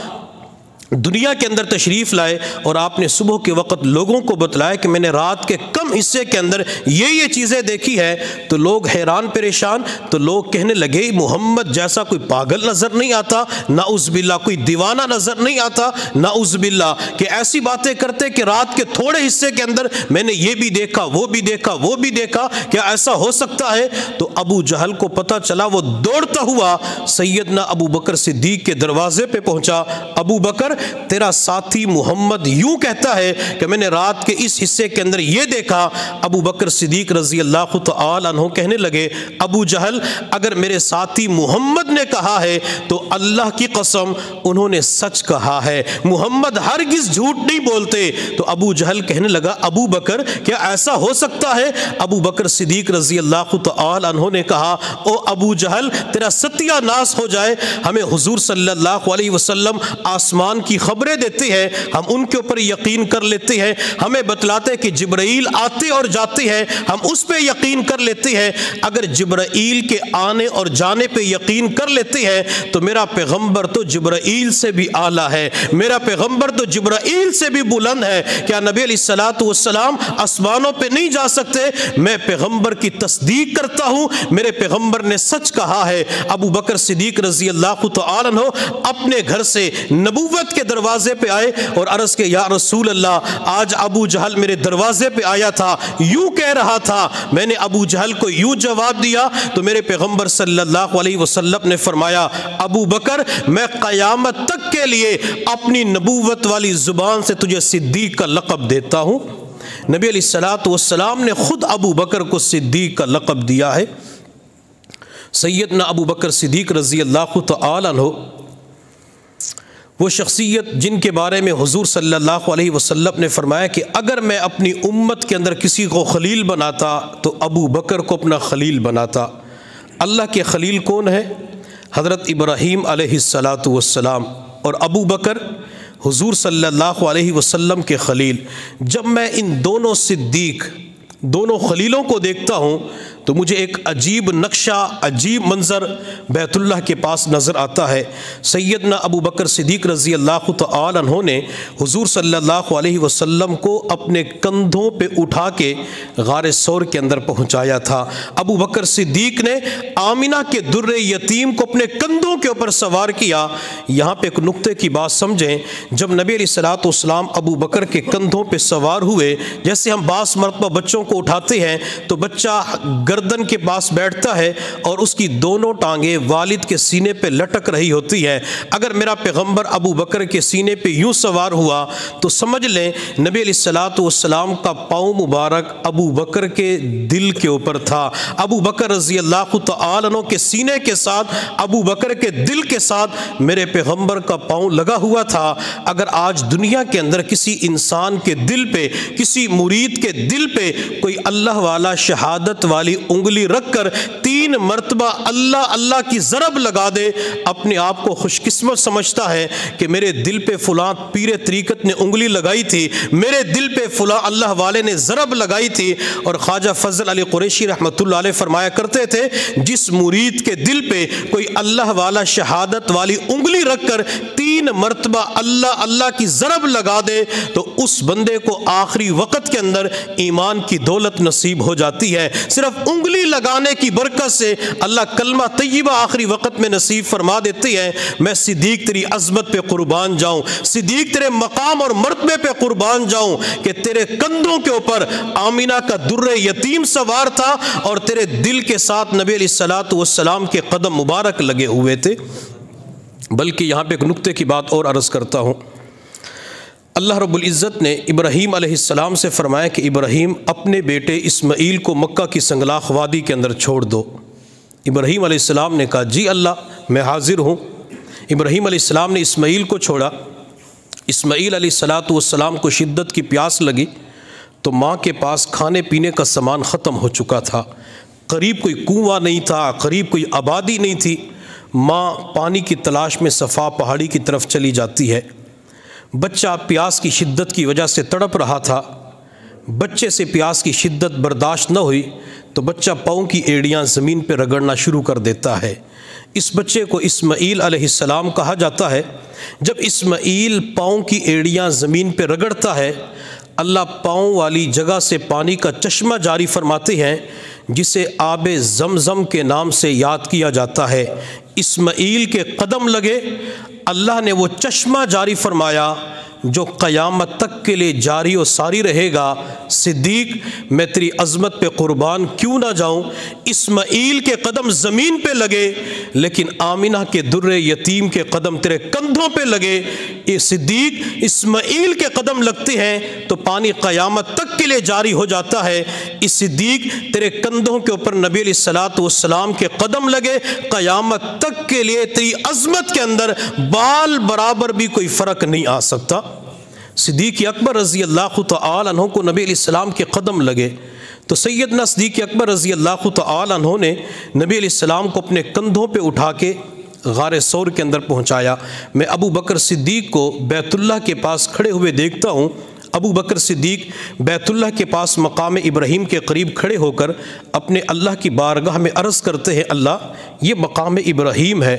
دنیا کے اندر تشریف لائے اور آپ نے صبح کے وقت لوگوں کو بتلایا کہ میں نے رات کے کم حصے کے اندر یہ چیزیں دیکھی ہے، تو لوگ حیران پریشان، تو لوگ کہنے لگے محمد جیسا کوئی پاگل نظر نہیں آتا، نعوذ باللہ کوئی دیوانہ نظر نہیں آتا، نعوذ باللہ کہ ایسی باتیں کرتے کہ رات کے تھوڑے حصے کے اندر میں نے یہ بھی دیکھا، وہ بھی دیکھا، وہ بھی دیکھا، کیا ایسا ہو سکتا ہے؟ تو ابو جہل کو پتہ چلا، وہ دوڑتا ہوا سیدنا ابو بکر صدیق کے دروازے پہ پہنچا۔ ابو بکر، تیرا ساتھی محمد یوں کہتا ہے کہ میں نے رات کے اس حصے کے اندر یہ دیکھا۔ ابو بکر صدیق رضی اللہ تعالی عنہ کہنے لگے ابو جہل، اگر میرے ساتھی محمد نے کہا ہے تو اللہ کی قسم انہوں نے سچ کہا ہے، محمد ہرگز جھوٹ نہیں بولتے۔ تو ابو جہل کہنے لگا ابو بکر کیا ایسا ہو سکتا ہے؟ ابو بکر صدیق رضی اللہ تعالی عنہ نے کہا او ابو جہل، تیرا ستیہ ناس ہو جائے، ہمیں حضور صلی اللہ علیہ وسلم آسمان کی خبریں دیتے ہیں، ہم ان کے اوپر یقین کر لیتے ہیں، ہمیں بتلاتے کہ جبرائیل آتے اور جاتے ہیں، ہم اس پہ یقین کر لیتے ہیں۔ اگر جبرائیل کے آنے اور جانے پہ یقین کر لیتے ہیں تو میرا پیغمبر تو جبرائیل سے بھی اعلیٰ ہے، میرا پیغمبر تو جبرائیل سے بھی بلند ہے۔ کیا نبی علیہ الصلاۃ والسلام آسمانوں پہ نہیں جا سکتے؟ میں پیغمبر کی تصدیق کرتا ہوں، میرے پیغمبر نے سچ کہا ہے۔ ابو بکر صدیق رضی اللہ تعالی عنہ اپنے گھر سے نبوت کے دروازے پہ آئے اور عرض کے یا رسول اللہ، آج ابو جہل میرے دروازے پہ آیا تھا، یوں کہہ رہا تھا، میں نے ابو جہل کو یوں جواب دیا۔ تو میرے پیغمبر صلی اللہ علیہ وسلم نے فرمایا ابو بکر، میں قیامت تک کے لیے اپنی نبوت والی زبان سے تجھے صدیق کا لقب دیتا ہوں۔ نبی علیہ الصلاۃ والسلام نے خود ابو بکر کو صدیق کا لقب دیا ہے۔ سیدنا ابو بکر صدیق رضی اللہ تعالی عنہ وہ شخصیت جن کے بارے میں حضور صلی اللہ علیہ وسلم نے فرمایا کہ اگر میں اپنی امت کے اندر کسی کو خلیل بناتا تو ابو بکر کو اپنا خلیل بناتا۔ اللہ کے خلیل کون ہے؟ حضرت ابراہیم علیہ السلام اور ابو بکر حضور صلی اللہ علیہ وسلم کے خلیل۔ جب میں ان دونوں صدیق، دونوں خلیلوں کو دیکھتا ہوں تو مجھے ایک عجیب نقشہ، عجیب منظر بیت اللہ کے پاس نظر آتا ہے۔ سیدنا ابو بکر صدیق رضی اللہ تعالی عنہ نے حضور صلی اللہ علیہ وسلم کو اپنے کندھوں پہ اٹھا کے غار ثور کے اندر پہنچایا تھا۔ ابو بکر صدیق نے آمنہ کے در یتیم کو اپنے کندھوں کے اوپر سوار کیا۔ یہاں پہ ایک نقطے کی بات سمجھیں، جب نبی علیہ الصلوۃ والسلام ابو بکر کے کندھوں پہ سوار ہوئے، جیسے ہم بعض مرتبہ بچوں کو اٹھاتے ہیں تو بچہ گردن کے پاس بیٹھتا ہے اور اس کی دونوں ٹانگیں والد کے سینے پہ لٹک رہی ہوتی ہے، اگر میرا پیغمبر ابو بکر کے سینے پہ یوں سوار ہوا تو سمجھ لیں نبی علیہ الصلوۃ والسلام کا پاؤں مبارک ابو بکر کے دل کے اوپر تھا، ابو بکر رضی اللہ تعالی عنہ کے سینے کے ساتھ، ابو بکر کے دل کے ساتھ میرے پیغمبر کا پاؤں لگا ہوا تھا۔ اگر آج دنیا کے اندر کسی انسان کے دل پہ، کسی مرید کے دل پہ کوئی اللہ والا شہادت والی انگلی رکھ کر 3 مرتبہ اللہ اللہ کی ضرب لگا دے، اپنے آپ کو خوش قسمت سمجھتا ہے کہ میرے دل پہ فلاں پیر طریقت نے انگلی لگائی تھی، میرے دل پہ فلاں اللہ والے نے ضرب لگائی تھی۔ اور خواجہ فضل علی قریشی رحمۃ اللہ علیہ فرمایا کرتے تھے، جس مرید کے دل پہ کوئی اللہ والا شہادت والی انگلی رکھ کر 3 مرتبہ اللہ اللہ کی ضرب لگا دے تو اس بندے کو آخری وقت کے اندر ایمان کی دولت نصیب ہو جاتی ہے۔ صرف انگلی لگانے کی برکت سے اللہ کلمہ طیبہ آخری وقت میں نصیب فرما دیتی ہے۔ میں صدیق تیری عظمت پہ قربان جاؤں، صدیق تیرے مقام اور مرتبے پہ قربان جاؤں کہ تیرے کندھوں کے اوپر آمینہ کا در یتیم سوار تھا اور تیرے دل کے ساتھ نبی علیہ الصلوۃ والسلام کے قدم مبارک لگے ہوئے تھے۔ بلکہ یہاں پہ ایک نکتے کی بات اور عرض کرتا ہوں، اللہ رب العزت نے ابراہیم علیہ السلام سے فرمایا کہ ابراہیم اپنے بیٹے اسماعیل کو مکہ کی سنگلاخ وادی کے اندر چھوڑ دو۔ ابراہیم علیہ السلام نے کہا جی اللہ میں حاضر ہوں۔ ابراہیم علیہ السلام نے اسماعیل کو چھوڑا۔ اسماعیل علیہ السلام کو شدت کی پیاس لگی تو ماں کے پاس کھانے پینے کا سامان ختم ہو چکا تھا، قریب کوئی کنواں نہیں تھا، قریب کوئی آبادی نہیں تھی۔ ماں پانی کی تلاش میں صفا پہاڑی کی طرف چلی جاتی ہے۔ بچہ پیاس کی شدت کی وجہ سے تڑپ رہا تھا، بچے سے پیاس کی شدت برداشت نہ ہوئی تو بچہ پاؤں کی ایڑیاں زمین پہ رگڑنا شروع کر دیتا ہے۔ اس بچے کو اسماعیل علیہ السلام کہا جاتا ہے۔ جب اسماعیل پاؤں کی ایڑیاں زمین پہ رگڑتا ہے، اللہ پاؤں والی جگہ سے پانی کا چشمہ جاری فرماتے ہیں جسے آب زمزم کے نام سے یاد کیا جاتا ہے۔ اسماعیل کے قدم لگے، اللہ نے وہ چشمہ جاری فرمایا جو قیامت تک کے لیے جاری و ساری رہے گا۔ صدیق میں تیری عظمت پہ قربان کیوں نہ جاؤں۔ اسماعیل کے قدم زمین پہ لگے لیکن آمینہ کے در یتیم کے قدم تیرے کندھوں پہ لگے۔ یہ صدیق اسماعیل کے قدم لگتے ہیں تو پانی قیامت تک کے لیے جاری ہو جاتا ہے۔ اس صدیق تیرے کندھوں کے اوپر نبی علیہ الصلوۃ والسلام کے قدم لگے، قیامت تک کے لیے تیری عظمت کے اندر بال برابر بھی کوئی فرق نہیں آ سکتا۔ صدیق اکبر رضی اللہ تعالی عنہ کو نبی علیہ السلام کے قدم لگے تو سیدنا صدیق اکبر رضی اللہ تعالی عنہ نے نبی علیہ السلام کو اپنے کندھوں پہ اٹھا کے غار ثور کے اندر پہنچایا۔ میں ابو بکر صدیق کو بیت اللہ کے پاس کھڑے ہوئے دیکھتا ہوں۔ ابو بکر صدیق بیت اللہ کے پاس مقام ابراہیم کے قریب کھڑے ہو کر اپنے اللہ کی بارگاہ میں عرض کرتے ہیں، اللہ یہ مقام ابراہیم ہے،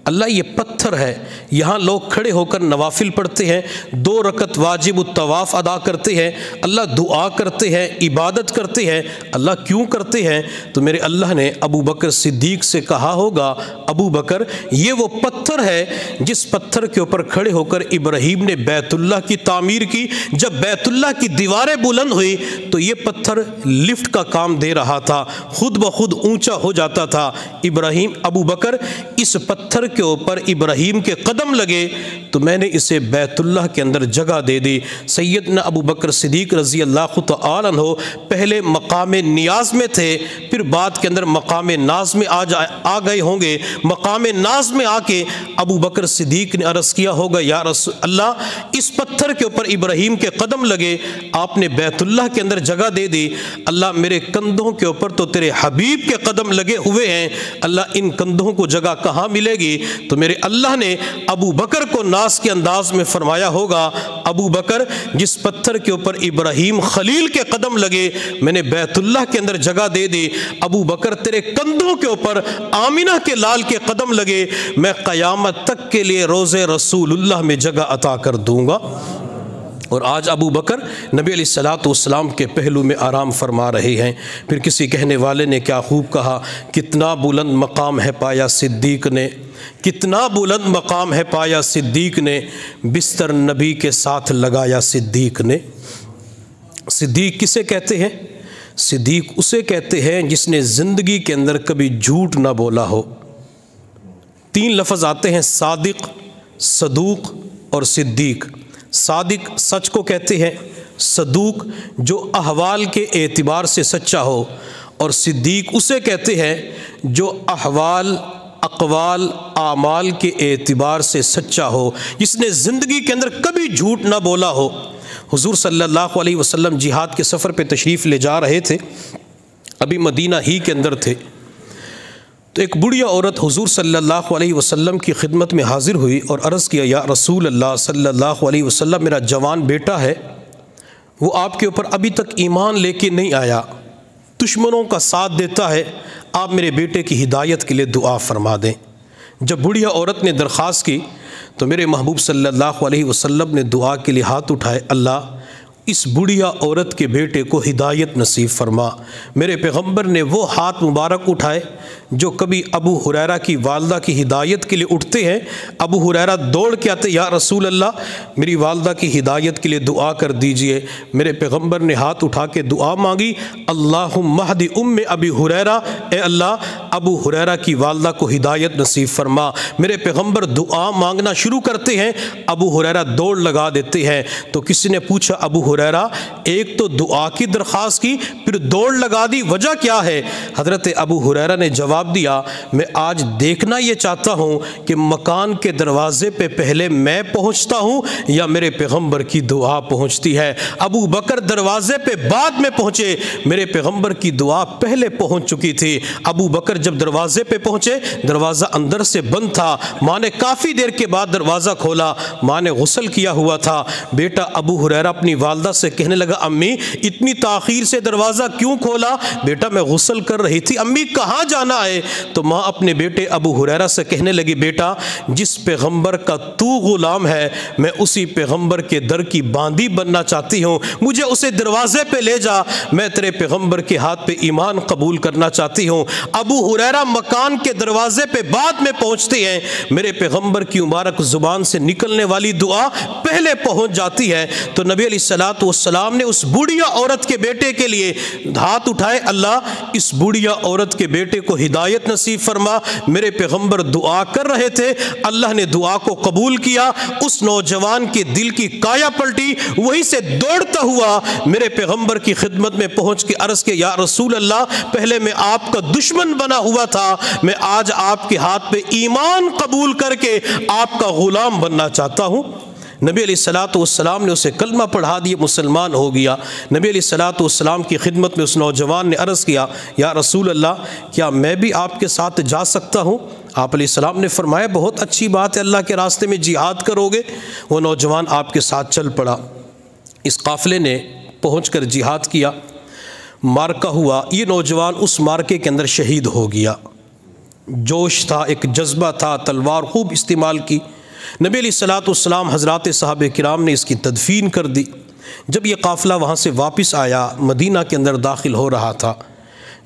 اللہ یہ پتھر ہے، یہاں لوگ کھڑے ہو کر نوافل پڑھتے ہیں، 2 رکعت واجب الطواف ادا کرتے ہیں، اللہ دعا کرتے ہیں، عبادت کرتے ہیں، اللہ کیوں کرتے ہیں؟ تو میرے اللہ نے ابو بکر صدیق سے کہا ہوگا، ابو بکر یہ وہ پتھر ہے جس پتھر کے اوپر کھڑے ہو کر ابراہیم نے بیت اللہ کی تعمیر کی۔ جب بیت اللہ کی دیواریں بلند ہوئی تو یہ پتھر لفٹ کا کام دے رہا تھا، خود بخود اونچا ہو جاتا تھا۔ ابراہیم ابو بکر اس پتھر کے اوپر ابراہیم کے قدم لگے تو میں نے اسے بیت اللہ کے اندر جگہ دے دی۔ سیدنا ابو بکر صدیق رضی اللہ تعالی عنہ پہلے مقام نیاز میں تھے، پھر بعد کے اندر مقام ناز میں آ گئے ہوں گے۔ مقام ناز میں آ کے ابو بکر صدیق نے عرض کیا ہوگا، یا رسول اللہ اس پتھر کے اوپر ابراہیم کے قدم لگے، آپ نے بیت اللہ کے اندر جگہ دے دی، اللہ میرے کندھوں کے اوپر تو تیرے حبیب کے قدم لگے ہوئے ہیں، اللہ ان کندھوں کو جگہ کہاں ملے گی؟ تو میرے اللہ نے ابو بکر کو ناز کے انداز میں فرمایا ہوگا، ابو بکر جس پتھر کے اوپر ابراہیم خلیل کے قدم لگے میں نے بیت اللہ کے اندر جگہ دے دی، ابو بکر تیرے کندھوں کے اوپر آمینہ کے لال کے قدم لگے، میں قیامت تک کے لیے روضے رسول اللہ میں جگہ عطا کر دوں گا۔ اور آج ابو بکر نبی علیہ الصلوۃ والسلام کے پہلو میں آرام فرما رہے ہیں۔ پھر کسی کہنے والے نے کیا خوب کہا، کتنا بلند مقام ہے پایا صدیق نے، کتنا بلند مقام ہے پایا صدیق نے، بستر نبی کے ساتھ لگایا صدیق نے۔ صدیق کسے کہتے ہیں؟ صدیق اسے کہتے ہیں جس نے زندگی کے اندر کبھی جھوٹ نہ بولا ہو۔ 3 لفظ آتے ہیں، صادق، صدوق اور صدیق۔ صادق سچ کو کہتے ہیں، صدوق جو احوال کے اعتبار سے سچا ہو، اور صدیق اسے کہتے ہیں جو احوال، اقوال، اعمال کے اعتبار سے سچا ہو، جس نے زندگی کے اندر کبھی جھوٹ نہ بولا ہو۔ حضور صلی اللہ علیہ وسلم جہاد کے سفر پہ تشریف لے جا رہے تھے، ابھی مدینہ ہی کے اندر تھے، تو ایک بڑھیا عورت حضور صلی اللہ علیہ وسلم کی خدمت میں حاضر ہوئی اور عرض کیا، یا رسول اللہ صلی اللہ علیہ وسلم، میرا جوان بیٹا ہے، وہ آپ کے اوپر ابھی تک ایمان لے کے نہیں آیا، دشمنوں کا ساتھ دیتا ہے، آپ میرے بیٹے کی ہدایت کے لیے دعا فرما دیں۔ جب بڑھیا عورت نے درخواست کی تو میرے محبوب صلی اللہ علیہ وسلم نے دعا کے لیے ہاتھ اٹھائے، اللہ اس بڑھیا عورت کے بیٹے کو ہدایت نصیب فرما۔ میرے پیغمبر نے وہ ہاتھ مبارک اٹھائے جو کبھی ابو ہریرہ کی والدہ کی ہدایت کے لیے اٹھتے ہیں، ابو ہریرہ دوڑ کے آتے، یا رسول اللہ میری والدہ کی ہدایت کے لیے دعا کر دیجئے۔ میرے پیغمبر نے ہاتھ اٹھا کے دعا مانگی، اللہم اہد ام ابی ہریرہ، اے اللہ ابو ہریرہ کی والدہ کو ہدایت نصیب فرما۔ میرے پیغمبر دعا مانگنا شروع کرتے ہیں، ابو ہریرہ دوڑ لگا دیتے ہیں۔ تو کسی نے پوچھا، ابو ہریرہ ایک تو دعا کی درخواست کی، پھر دوڑ لگا دی، وجہ کیا ہے؟ حضرت ابو ہریرہ نے جواب دیا، میں آج دیکھنا یہ چاہتا ہوں کہ مکان کے دروازے پہ پہلے میں پہنچتا ہوں یا میرے پیغمبر کی دعا پہنچتی ہے۔ ابو بکر دروازے پہ بعد میں پہنچے، میرے پیغمبر کی دعا پہلے پہنچ چکی تھی۔ ابو بکر جب دروازے پہ پہنچے، دروازہ اندر سے بند تھا، ماں نے کافی دیر کے بعد دروازہ کھولا، ماں نے غسل کیا ہوا تھا۔ بیٹا ابو ہریرہ اپنی والدہ سے کہنے لگا، امی اتنی تاخیر سے دروازہ کیوں کھولا؟ بیٹا میں غسل کر رہی تھی۔ امی کہاں جانا ہے؟ تو ماں اپنے بیٹے ابو ہریرہ سے کہنے لگی، بیٹا جس پیغمبر کا تو غلام ہے، میں اسی پیغمبر کے در کی باندھی بننا چاہتی ہوں، مجھے اسے دروازے پہ لے جا، میں تیرے پیغمبر کے ہاتھ پہ ایمان قبول کرنا چاہتی ہوں۔ ابو ہریرہ مکان کے دروازے پہ بعد میں پہنچتے ہیں، میرے پیغمبر کی مبارک زبان سے نکلنے والی دعا پہلے پہنچ جاتی ہے۔ تو نبی علیہ السلام نے اس بوڑھیا عورت کے بیٹے کے لیے ہاتھ اٹھائے، اللہ اس بوڑھیا عورت کے بیٹے کو ہدایت نصیب فرما۔ میرے پیغمبر دعا کر رہے تھے، اللہ نے دعا کو قبول کیا، اس نوجوان کے دل کی کایا پلٹی، وہیں سے دوڑتا ہوا میرے پیغمبر کی خدمت میں پہنچ کے عرض کے، یا رسول اللہ پہلے میں آپ کا دشمن بنا ہوا تھا، میں آج آپ کے ہاتھ پہ ایمان قبول کر کے آپ کا غلام بننا چاہتا ہوں۔ نبی علیہ السلام نے اسے کلمہ پڑھا دیا، مسلمان ہو گیا۔ نبی علیہ السلام کی خدمت میں اس نوجوان نے عرض کیا، یا رسول اللہ کیا میں بھی آپ کے ساتھ جا سکتا ہوں؟ آپ علیہ السلام نے فرمایا، بہت اچھی بات ہے، اللہ کے راستے میں جہاد کرو گے۔ وہ نوجوان آپ کے ساتھ چل پڑا۔ اس قافلے نے پہنچ کر جہاد کیا، مارکا ہوا، یہ نوجوان اس مارکے کے اندر شہید ہو گیا۔ جوش تھا، ایک جذبہ تھا، تلوار خوب استعمال کی۔ نبی علیہ السلام حضرات صحابہ کرام نے اس کی تدفین کر دی۔ جب یہ قافلہ وہاں سے واپس آیا، مدینہ کے اندر داخل ہو رہا تھا،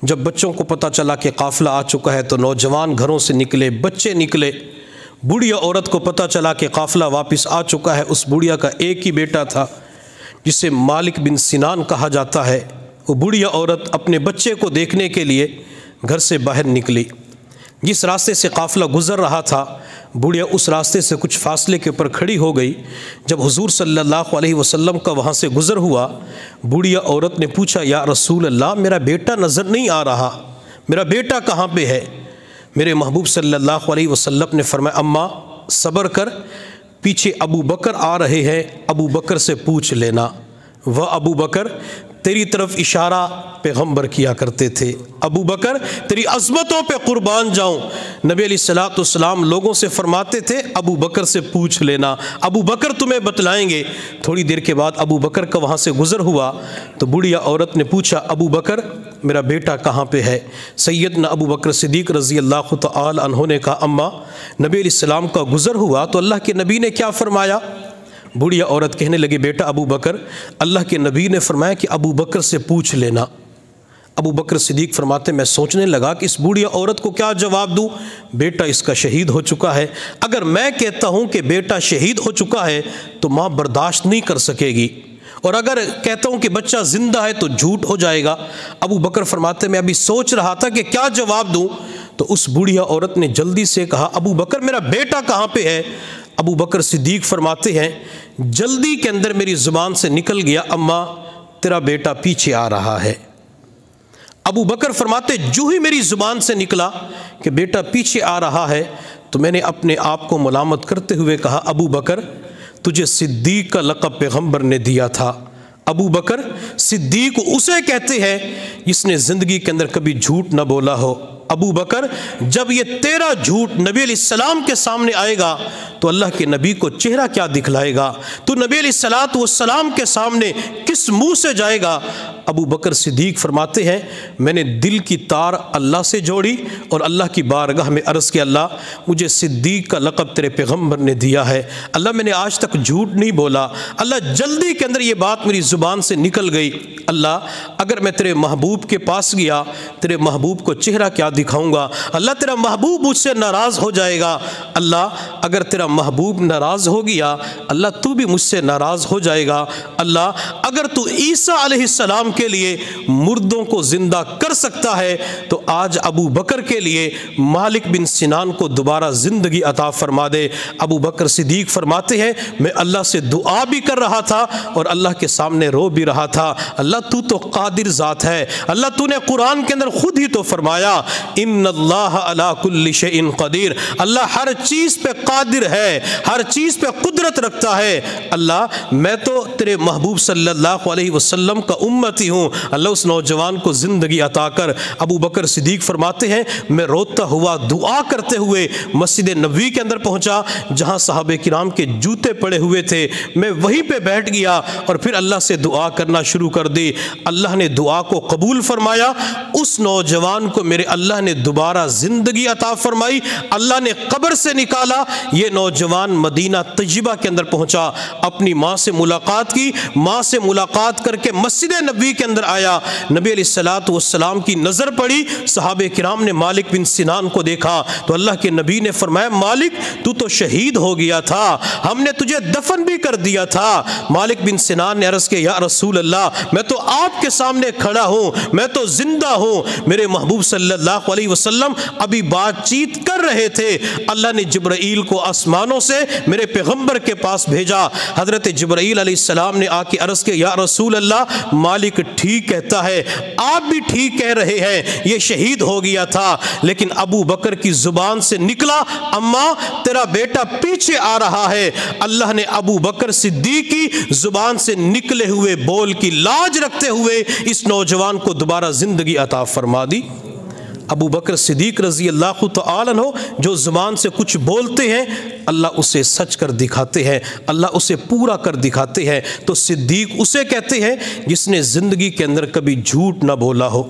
جب بچوں کو پتہ چلا کہ قافلہ آ چکا ہے تو نوجوان گھروں سے نکلے، بچے نکلے۔ بوڑھیا عورت کو پتہ چلا کہ قافلہ واپس آ چکا ہے۔ اس بوڑھیا کا ایک ہی بیٹا تھا جسے مالک بن سنان کہا جاتا ہے۔ وہ بوڑھیا عورت اپنے بچے کو دیکھنے کے لیے گھر سے باہر نکلی۔ جس راستے سے قافلہ گزر رہا تھا، بوڑھیا اس راستے سے کچھ فاصلے کے اوپر کھڑی ہو گئی۔ جب حضور صلی اللہ علیہ وسلم کا وہاں سے گزر ہوا، بوڑھیا عورت نے پوچھا، یا رسول اللہ میرا بیٹا نظر نہیں آ رہا، میرا بیٹا کہاں پہ ہے؟ میرے محبوب صلی اللہ علیہ وسلم نے فرمایا، اماں صبر کر، پیچھے ابو بکر آ رہے ہیں، ابو بکر سے پوچھ لینا۔ وہ ابو بکر تیری طرف اشارہ پیغمبر کیا کرتے تھے، ابو بکر تیری عظمتوں پہ قربان جاؤں۔ نبی علیہ السلام لوگوں سے فرماتے تھے، ابو بکر سے پوچھ لینا، ابو بکر تمہیں بتلائیں گے۔ تھوڑی دیر کے بعد ابو بکر کا وہاں سے گزر ہوا تو بوڑھیا عورت نے پوچھا، ابو بکر میرا بیٹا کہاں پہ ہے؟ سیدنا ابو بکر صدیق رضی اللہ تعالی عنہ نے کہا، اماں نبی علیہ السلام کا گزر ہوا تو اللہ کے نبی نے کیا فرمایا؟ بوڑھیا عورت کہنے لگی، بیٹا ابو بکر، اللہ کے نبی نے فرمایا کہ ابو بکر سے پوچھ لینا۔ ابو بکر صدیق فرماتے، میں سوچنے لگا کہ اس بوڑھیا عورت کو کیا جواب دوں، بیٹا اس کا شہید ہو چکا ہے۔ اگر میں کہتا ہوں کہ بیٹا شہید ہو چکا ہے تو ماں برداشت نہیں کر سکے گی، اور اگر کہتا ہوں کہ بچہ زندہ ہے تو جھوٹ ہو جائے گا۔ ابو بکر فرماتے میں ابھی سوچ رہا تھا کہ کیا جواب دوں، تو اس بوڑھیا عورت نے جلدی سے کہا ابو بکر میرا بیٹا کہاں پہ ہے؟ ابو بکر صدیق فرماتے ہیں جلدی کے اندر میری زبان سے نکل گیا اماں تیرا بیٹا پیچھے آ رہا ہے۔ ابو بکر فرماتے جو ہی میری زبان سے نکلا کہ بیٹا پیچھے آ رہا ہے تو میں نے اپنے آپ کو ملامت کرتے ہوئے کہا ابو بکر تجھے صدیق کا لقب پیغمبر نے دیا تھا۔ ابو بکر صدیق اسے کہتے ہیں جس نے زندگی کے اندر کبھی جھوٹ نہ بولا ہو۔ ابو بکر جب یہ تیرا جھوٹ نبی علیہ السلام کے سامنے آئے گا تو اللہ کے نبی کو چہرہ کیا دکھلائے گا؟ تو نبی علیہ السلام کے سامنے کس منہ سے جائے گا؟ ابو بکر صدیق فرماتے ہیں میں نے دل کی تار اللہ سے جوڑی اور اللہ کی بارگاہ میں عرض کیا اللہ مجھے صدیق کا لقب تیرے پیغمبر نے دیا ہے، اللہ میں نے آج تک جھوٹ نہیں بولا، اللہ جلدی کے اندر یہ بات میری زبان سے نکل گئی، اللہ اگر میں تیرے محبوب کے پاس گیا تیرے محبوب کو چہرہ کیا دکھاؤں گا؟ اللہ تیرا محبوب مجھ سے ناراض ہو جائے گا، اللہ اگر تیرا محبوب ناراض ہو گیا اللہ تو بھی مجھ سے ناراض ہو جائے گا، اللہ اگر تو عیسیٰ علیہ السلام کے لیے مردوں کو زندہ کر سکتا ہے تو آج ابو بکر کے لیے مالک بن سنان کو دوبارہ زندگی عطا فرما دے۔ ابو بکر صدیق فرماتے ہیں میں اللہ سے دعا بھی کر رہا تھا اور اللہ کے سامنے رو بھی رہا تھا، اللہ تو قادر ذات ہے، اللہ تو نے قرآن کے اندر خود ہی تو فرمایا ان اللہ علی کل شیء قدیر، اللہ ہر چیز پہ قادر ہے، ہر چیز پہ قدرت رکھتا ہے، اللہ میں تو تیرے محبوب صلی اللہ علیہ وسلم کا امتی ہوں، اللہ اس نوجوان کو زندگی عطا کر۔ ابو بکر صدیق فرماتے ہیں میں روتا ہوا دعا کرتے ہوئے مسجد نبوی کے اندر پہنچا جہاں صحابہ کرام کے جوتے پڑے ہوئے تھے، میں وہیں پہ بیٹھ گیا اور پھر اللہ سے دعا کرنا شروع کر دی، اللہ نے دعا کو قبول فرمایا، اس نوجوان کو میرے اللہ نے دوبارہ زندگی عطا فرمائی، اللہ نے قبر سے نکالا، یہ نوجوان مدینہ طیبہ کے اندر پہنچا، اپنی ماں سے ملاقات کی، ماں سے ملاقات کر کے مسجد نبوی کے اندر آیا، نبی علیہ السلام کی نظر پڑی، صحابہ کرام نے مالک بن سنان کو دیکھا تو اللہ کے نبی نے فرمایا مالک تو شہید ہو گیا تھا، ہم نے تجھے دفن بھی کر دیا تھا۔ مالک بن سنان نے عرض کیا یا رسول اللہ میں تو آپ کے سامنے کھڑا ہوں، میں تو زندہ ہوں، میرے محبوب صلی اللہ علیہ وسلم ابھی بات چیت کر رہے تھے، اللہ نے جبرائیل کو آسمانوں سے میرے پیغمبر کے پاس بھیجا، حضرت جبرائیل علیہ السلام نے آ کے عرض کیا یا رسول اللہ مالک ٹھیک کہتا ہے، آپ بھی ٹھیک کہہ رہے ہیں، یہ شہید ہو گیا تھا، لیکن ابو بکر کی زبان سے نکلا اماں تیرا بیٹا پیچھے آ رہا ہے، اللہ نے ابو بکر صدیق کی زبان سے نکلے ہوئے بول کی لاج رکھتے ہوئے اس نوجوان کو دوبارہ زندگی عطا فرما دی۔ ابو بکر صدیق رضی اللہ تعالیٰ عنہ جو زبان سے کچھ بولتے ہیں اللہ اسے سچ کر دکھاتے ہیں، اللہ اسے پورا کر دکھاتے ہیں، تو صدیق اسے کہتے ہیں جس نے زندگی کے اندر کبھی جھوٹ نہ بولا ہو۔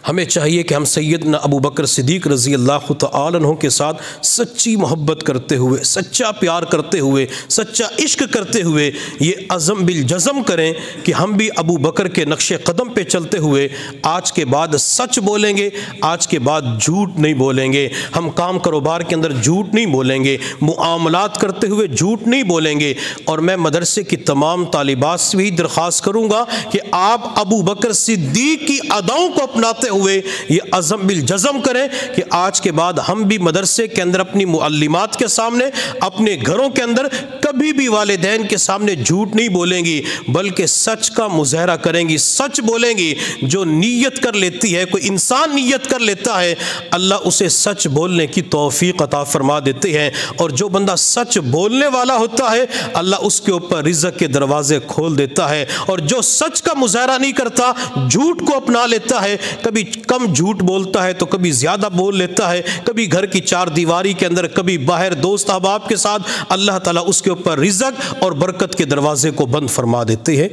ہمیں چاہیے کہ ہم سیدنا ابو بکر صدیق رضی اللہ تعالیٰ عنہ کے ساتھ سچی محبت کرتے ہوئے، سچا پیار کرتے ہوئے، سچا عشق کرتے ہوئے یہ عزم بالجزم کریں کہ ہم بھی ابو بکر کے نقش قدم پہ چلتے ہوئے آج کے بعد سچ بولیں گے، آج کے بعد جھوٹ نہیں بولیں گے، ہم کام کاروبار کے اندر جھوٹ نہیں بولیں گے، معاملات کرتے ہوئے جھوٹ نہیں بولیں گے۔ اور میں مدرسے کی تمام طالبات سے بھی درخواست کروں گا کہ آپ ابو بکر صدیق کی اداؤں کو اپناتے ہوئے یہ عزم بالجزم کریں کہ آج کے بعد ہم بھی مدرسے کے اندر اپنی معلمات کے سامنے، اپنے گھروں کے اندر کبھی بھی والدین کے سامنے جھوٹ نہیں بولیں گی بلکہ سچ کا مظاہرہ کریں گی، سچ بولیں گی۔ جو نیت کر لیتی ہے، کوئی انسان نیت کر لیتا ہے اللہ اسے سچ بولنے کی توفیق عطا فرما دیتے ہیں، اور جو بندہ سچ بولنے والا ہوتا ہے اللہ اس کے اوپر رزق کے دروازے کھول دیتا ہے، اور جو سچ کا مظاہرہ نہیں کرتا جھوٹ کو اپنا لیتا ہے، کبھی کم جھوٹ بولتا ہے تو کبھی زیادہ بول لیتا ہے، کبھی گھر کی چار دیواری کے اندر، کبھی باہر دوست احباب کے ساتھ، اللہ تعالیٰ اس کے اوپر رزق اور برکت کے دروازے کو بند فرما دیتے ہیں۔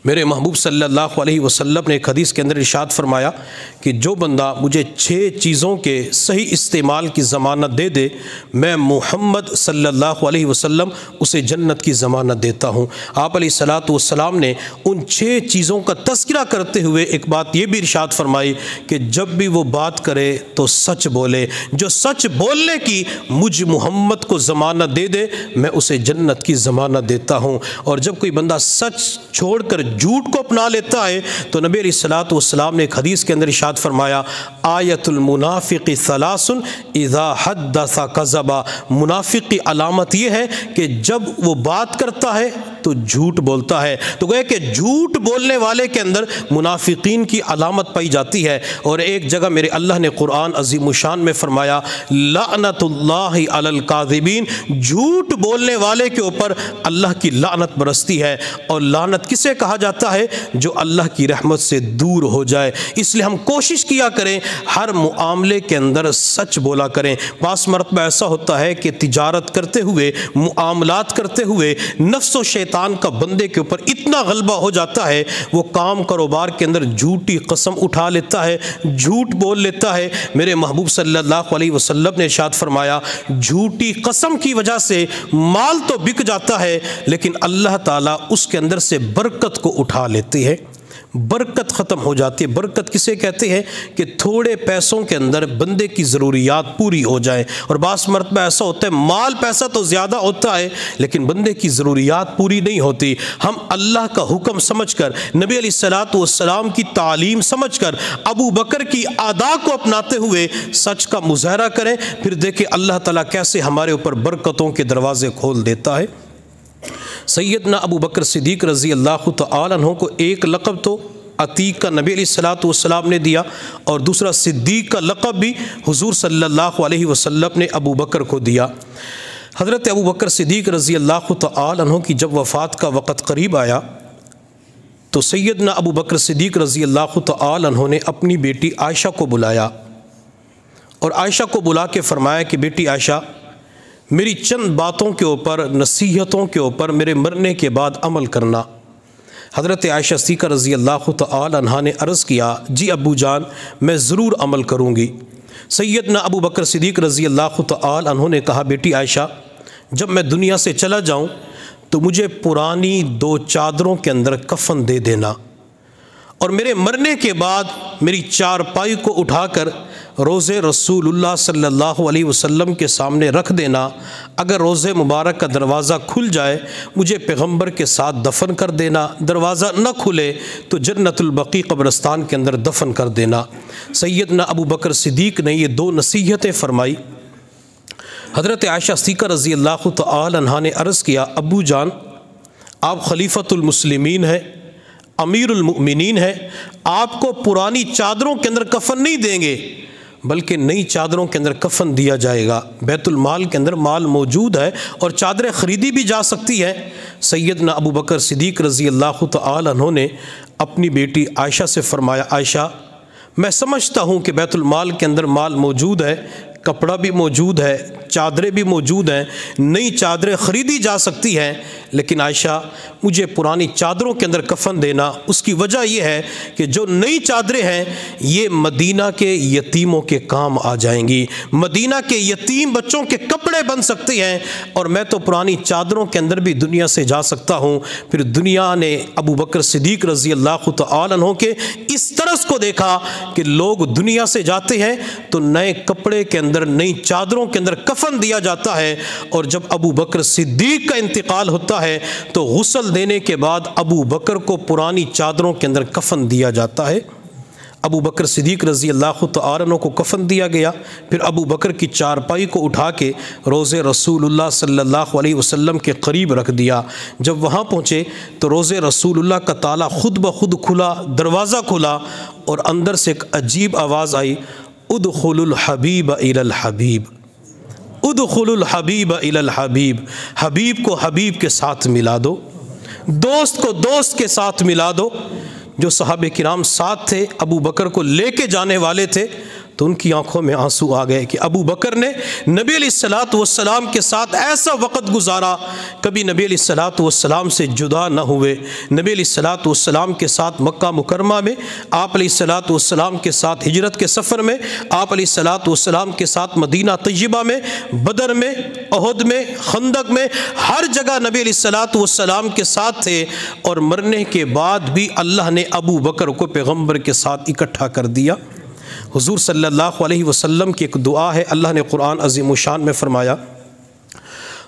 میرے محبوب صلی اللہ علیہ وسلم نے ایک حدیث کے اندر ارشاد فرمایا کہ جو بندہ مجھے 6 چیزوں کے صحیح استعمال کی ضمانت دے دے، میں محمد صلی اللہ علیہ وسلم اسے جنت کی ضمانت دیتا ہوں۔ آپ علیہ الصلاۃ والسلام نے ان 6 چیزوں کا تذکرہ کرتے ہوئے ایک بات یہ بھی ارشاد فرمائی کہ جب بھی وہ بات کرے تو سچ بولے، جو سچ بولنے کی مجھ محمد کو ضمانت دے دے میں اسے جنت کی ضمانت دیتا ہوں۔ اور جب کوئی بندہ سچ چھوڑ کر جھوٹ کو اپنا لیتا ہے تو نبی علیہ الصلاۃ والسلام نے ایک حدیث کے اندر ارشاد فرمایا آیت المنافق ثلاث اذا حدث کذب، منافق کی علامت یہ ہے کہ جب وہ بات کرتا ہے تو جھوٹ بولتا ہے۔ تو گویا کہ جھوٹ بولنے والے کے اندر منافقین کی علامت پائی جاتی ہے۔ اور ایک جگہ میرے اللہ نے قرآن عظیم الشان میں فرمایا لعنت اللہ علی الکاذبین، جھوٹ بولنے والے کے اوپر اللہ کی لعنت برستی ہے۔ اور لعنت کسے کہا جاتا ہے؟ جو اللہ کی رحمت سے دور ہو جائے۔ اس لیے ہم کوشش کیا کریں ہر معاملے کے اندر سچ بولا کریں۔ بعض مرتبہ ایسا ہوتا ہے کہ تجارت کرتے ہوئے، معاملات کرتے ہوئے نفس و شیطان کا بندے کے اوپر اتنا غلبہ ہو جاتا ہے، وہ کام کاروبار کے اندر جھوٹی قسم اٹھا لیتا ہے، جھوٹ بول لیتا ہے۔ میرے محبوب صلی اللہ علیہ وسلم نے ارشاد فرمایا جھوٹی قسم کی وجہ سے مال تو بک جاتا ہے لیکن اللہ تعالیٰ اس کے اندر سے برکت کو اٹھا لیتی ہے، برکت ختم ہو جاتی ہے۔ برکت کسے کہتے ہیں؟ کہ تھوڑے پیسوں کے اندر بندے کی ضروریات پوری ہو جائیں۔ اور بعض مرتبہ ایسا ہوتا ہے مال پیسہ تو زیادہ ہوتا ہے لیکن بندے کی ضروریات پوری نہیں ہوتی۔ ہم اللہ کا حکم سمجھ کر، نبی علیہ الصلاۃ والسلام کی تعلیم سمجھ کر، ابو بکر کی ادا کو اپناتے ہوئے سچ کا مظاہرہ کریں، پھر دیکھیں اللہ تعالیٰ کیسے ہمارے اوپر برکتوں کے دروازے کھول دیتا ہے۔ سیدنا ابو بکر صدیق رضی اللہ تعالی عنہ کو ایک لقب تو عتیق کا نبی علیہ الصلاۃ والسلام نے دیا اور دوسرا صدیق کا لقب بھی حضور صلی اللہ علیہ وسلم نے ابو بکر کو دیا۔ حضرت ابو بکر صدیق رضی اللہ تعالی عنہ کی جب وفات کا وقت قریب آیا تو سیدنا ابو بکر صدیق رضی اللہ تعالی عنہ نے اپنی بیٹی عائشہ کو بلایا اور عائشہ کو بلا کے فرمایا کہ بیٹی عائشہ، میری چند باتوں کے اوپر، نصیحتوں کے اوپر میرے مرنے کے بعد عمل کرنا۔ حضرت عائشہ صدیقہ رضی اللہ تعالی عنہا نے عرض کیا جی ابو جان میں ضرور عمل کروں گی۔ سیدنا ابو بکر صدیق رضی اللہ تعالی عنہ نے کہا بیٹی عائشہ، جب میں دنیا سے چلا جاؤں تو مجھے پرانی 2 چادروں کے اندر کفن دے دینا اور میرے مرنے کے بعد میری چارپائی کو اٹھا کر روضے رسول اللہ صلی اللہ علیہ وسلم کے سامنے رکھ دینا۔ اگر روضے مبارک کا دروازہ کھل جائے مجھے پیغمبر کے ساتھ دفن کر دینا، دروازہ نہ کھلے تو جنت البقیع قبرستان کے اندر دفن کر دینا۔ سیدنا ابو بکر صدیق نے یہ 2 نصیحتیں فرمائی۔ حضرت عائشہ صدیقہ رضی اللہ تعالی عنہا نے عرض کیا ابو جان، آپ خلیفۃ المسلمین ہیں، امیر المؤمنین ہیں، آپ کو پرانی چادروں کے اندر کفن نہیں دیں گے بلکہ نئی چادروں کے اندر کفن دیا جائے گا۔ بیت المال کے اندر مال موجود ہے اور چادریں خریدی بھی جا سکتی ہیں۔ سیدنا ابو بکر صدیق رضی اللہ تعالی عنہ نے اپنی بیٹی عائشہ سے فرمایا عائشہ، میں سمجھتا ہوں کہ بیت المال کے اندر مال موجود ہے، کپڑا بھی موجود ہے، چادریں بھی موجود ہیں، نئی چادریں خریدی جا سکتی ہیں، لیکن عائشہ مجھے پرانی چادروں کے اندر کفن دینا۔ اس کی وجہ یہ ہے کہ جو نئی چادریں ہیں یہ مدینہ کے یتیموں کے کام آ جائیں گی، مدینہ کے یتیم بچوں کے کپڑے بن سکتے ہیں اور میں تو پرانی چادروں کے اندر بھی دنیا سے جا سکتا ہوں۔ پھر دنیا نے ابو بکر صدیق رضی اللہ تعالی عنہ کے اس طرز کو دیکھا کہ لوگ دنیا سے جاتے ہیں تو نئے کپڑے کے اندر، نئی چادروں کے اندر کفن دیا جاتا ہے، اور جب ابو بکر صدیق کا انتقال ہوتا ہے تو غسل دینے کے بعد ابو بکر کو پرانی چادروں کے اندر کفن دیا جاتا ہے۔ ابو بکر صدیق رضی اللہ تعالی عنہ کو کفن دیا گیا، پھر ابو بکر کی چارپائی کو اٹھا کے روضے رسول اللہ صلی اللہ علیہ وسلم کے قریب رکھ دیا۔ جب وہاں پہنچے تو روضے رسول اللہ کا تالا خود بخود کھلا، دروازہ کھلا اور اندر سے ایک عجیب آواز آئی، ادخلوا الحبیب الی الحبیب، ادخلوا الحبیب الی الحبیب، حبیب کو حبیب کے ساتھ ملا دو، دوست کو دوست کے ساتھ ملا دو۔ جو صحابہ کرام ساتھ تھے ابو بکر کو لے کے جانے والے تھے تو ان کی آنکھوں میں آنسو آ گئے کہ ابو بکر نے نبی علیہ الصلوۃ والسلام کے ساتھ ایسا وقت گزارا، کبھی نبی علیہ الصلوۃ والسلام سے جدا نہ ہوئے، نبی علیہ الصلوۃ والسلام کے ساتھ مکہ مکرمہ میں، آپ علیہ الصلوۃ والسلام کے ساتھ ہجرت کے سفر میں، آپ علیہ الصلوۃ والسلام کے ساتھ مدینہ طیبہ میں، بدر میں، احد میں، خندق میں، ہر جگہ نبی علیہ الصلوۃ والسلام کے ساتھ تھے، اور مرنے کے بعد بھی اللہ نے ابو بکر کو پیغمبر کے ساتھ اکٹھا کر دیا۔ حضور صلی اللہ علیہ وسلم کی ایک دعا ہے، اللہ نے قرآن عظیم الشان میں فرمایا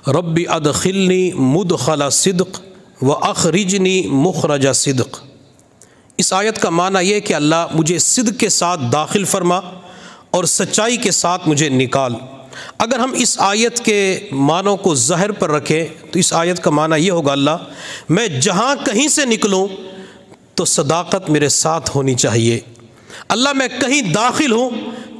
رب ادخلنی مدخل صدق واخرجنی مخرج صدق۔ اس آیت کا معنی یہ کہ اللہ مجھے صدق کے ساتھ داخل فرما اور سچائی کے ساتھ مجھے نکال۔ اگر ہم اس آیت کے معنوں کو ظاہر پر رکھیں تو اس آیت کا معنی یہ ہوگا اللہ میں جہاں کہیں سے نکلوں تو صداقت میرے ساتھ ہونی چاہیے، اللہ میں کہیں داخل ہوں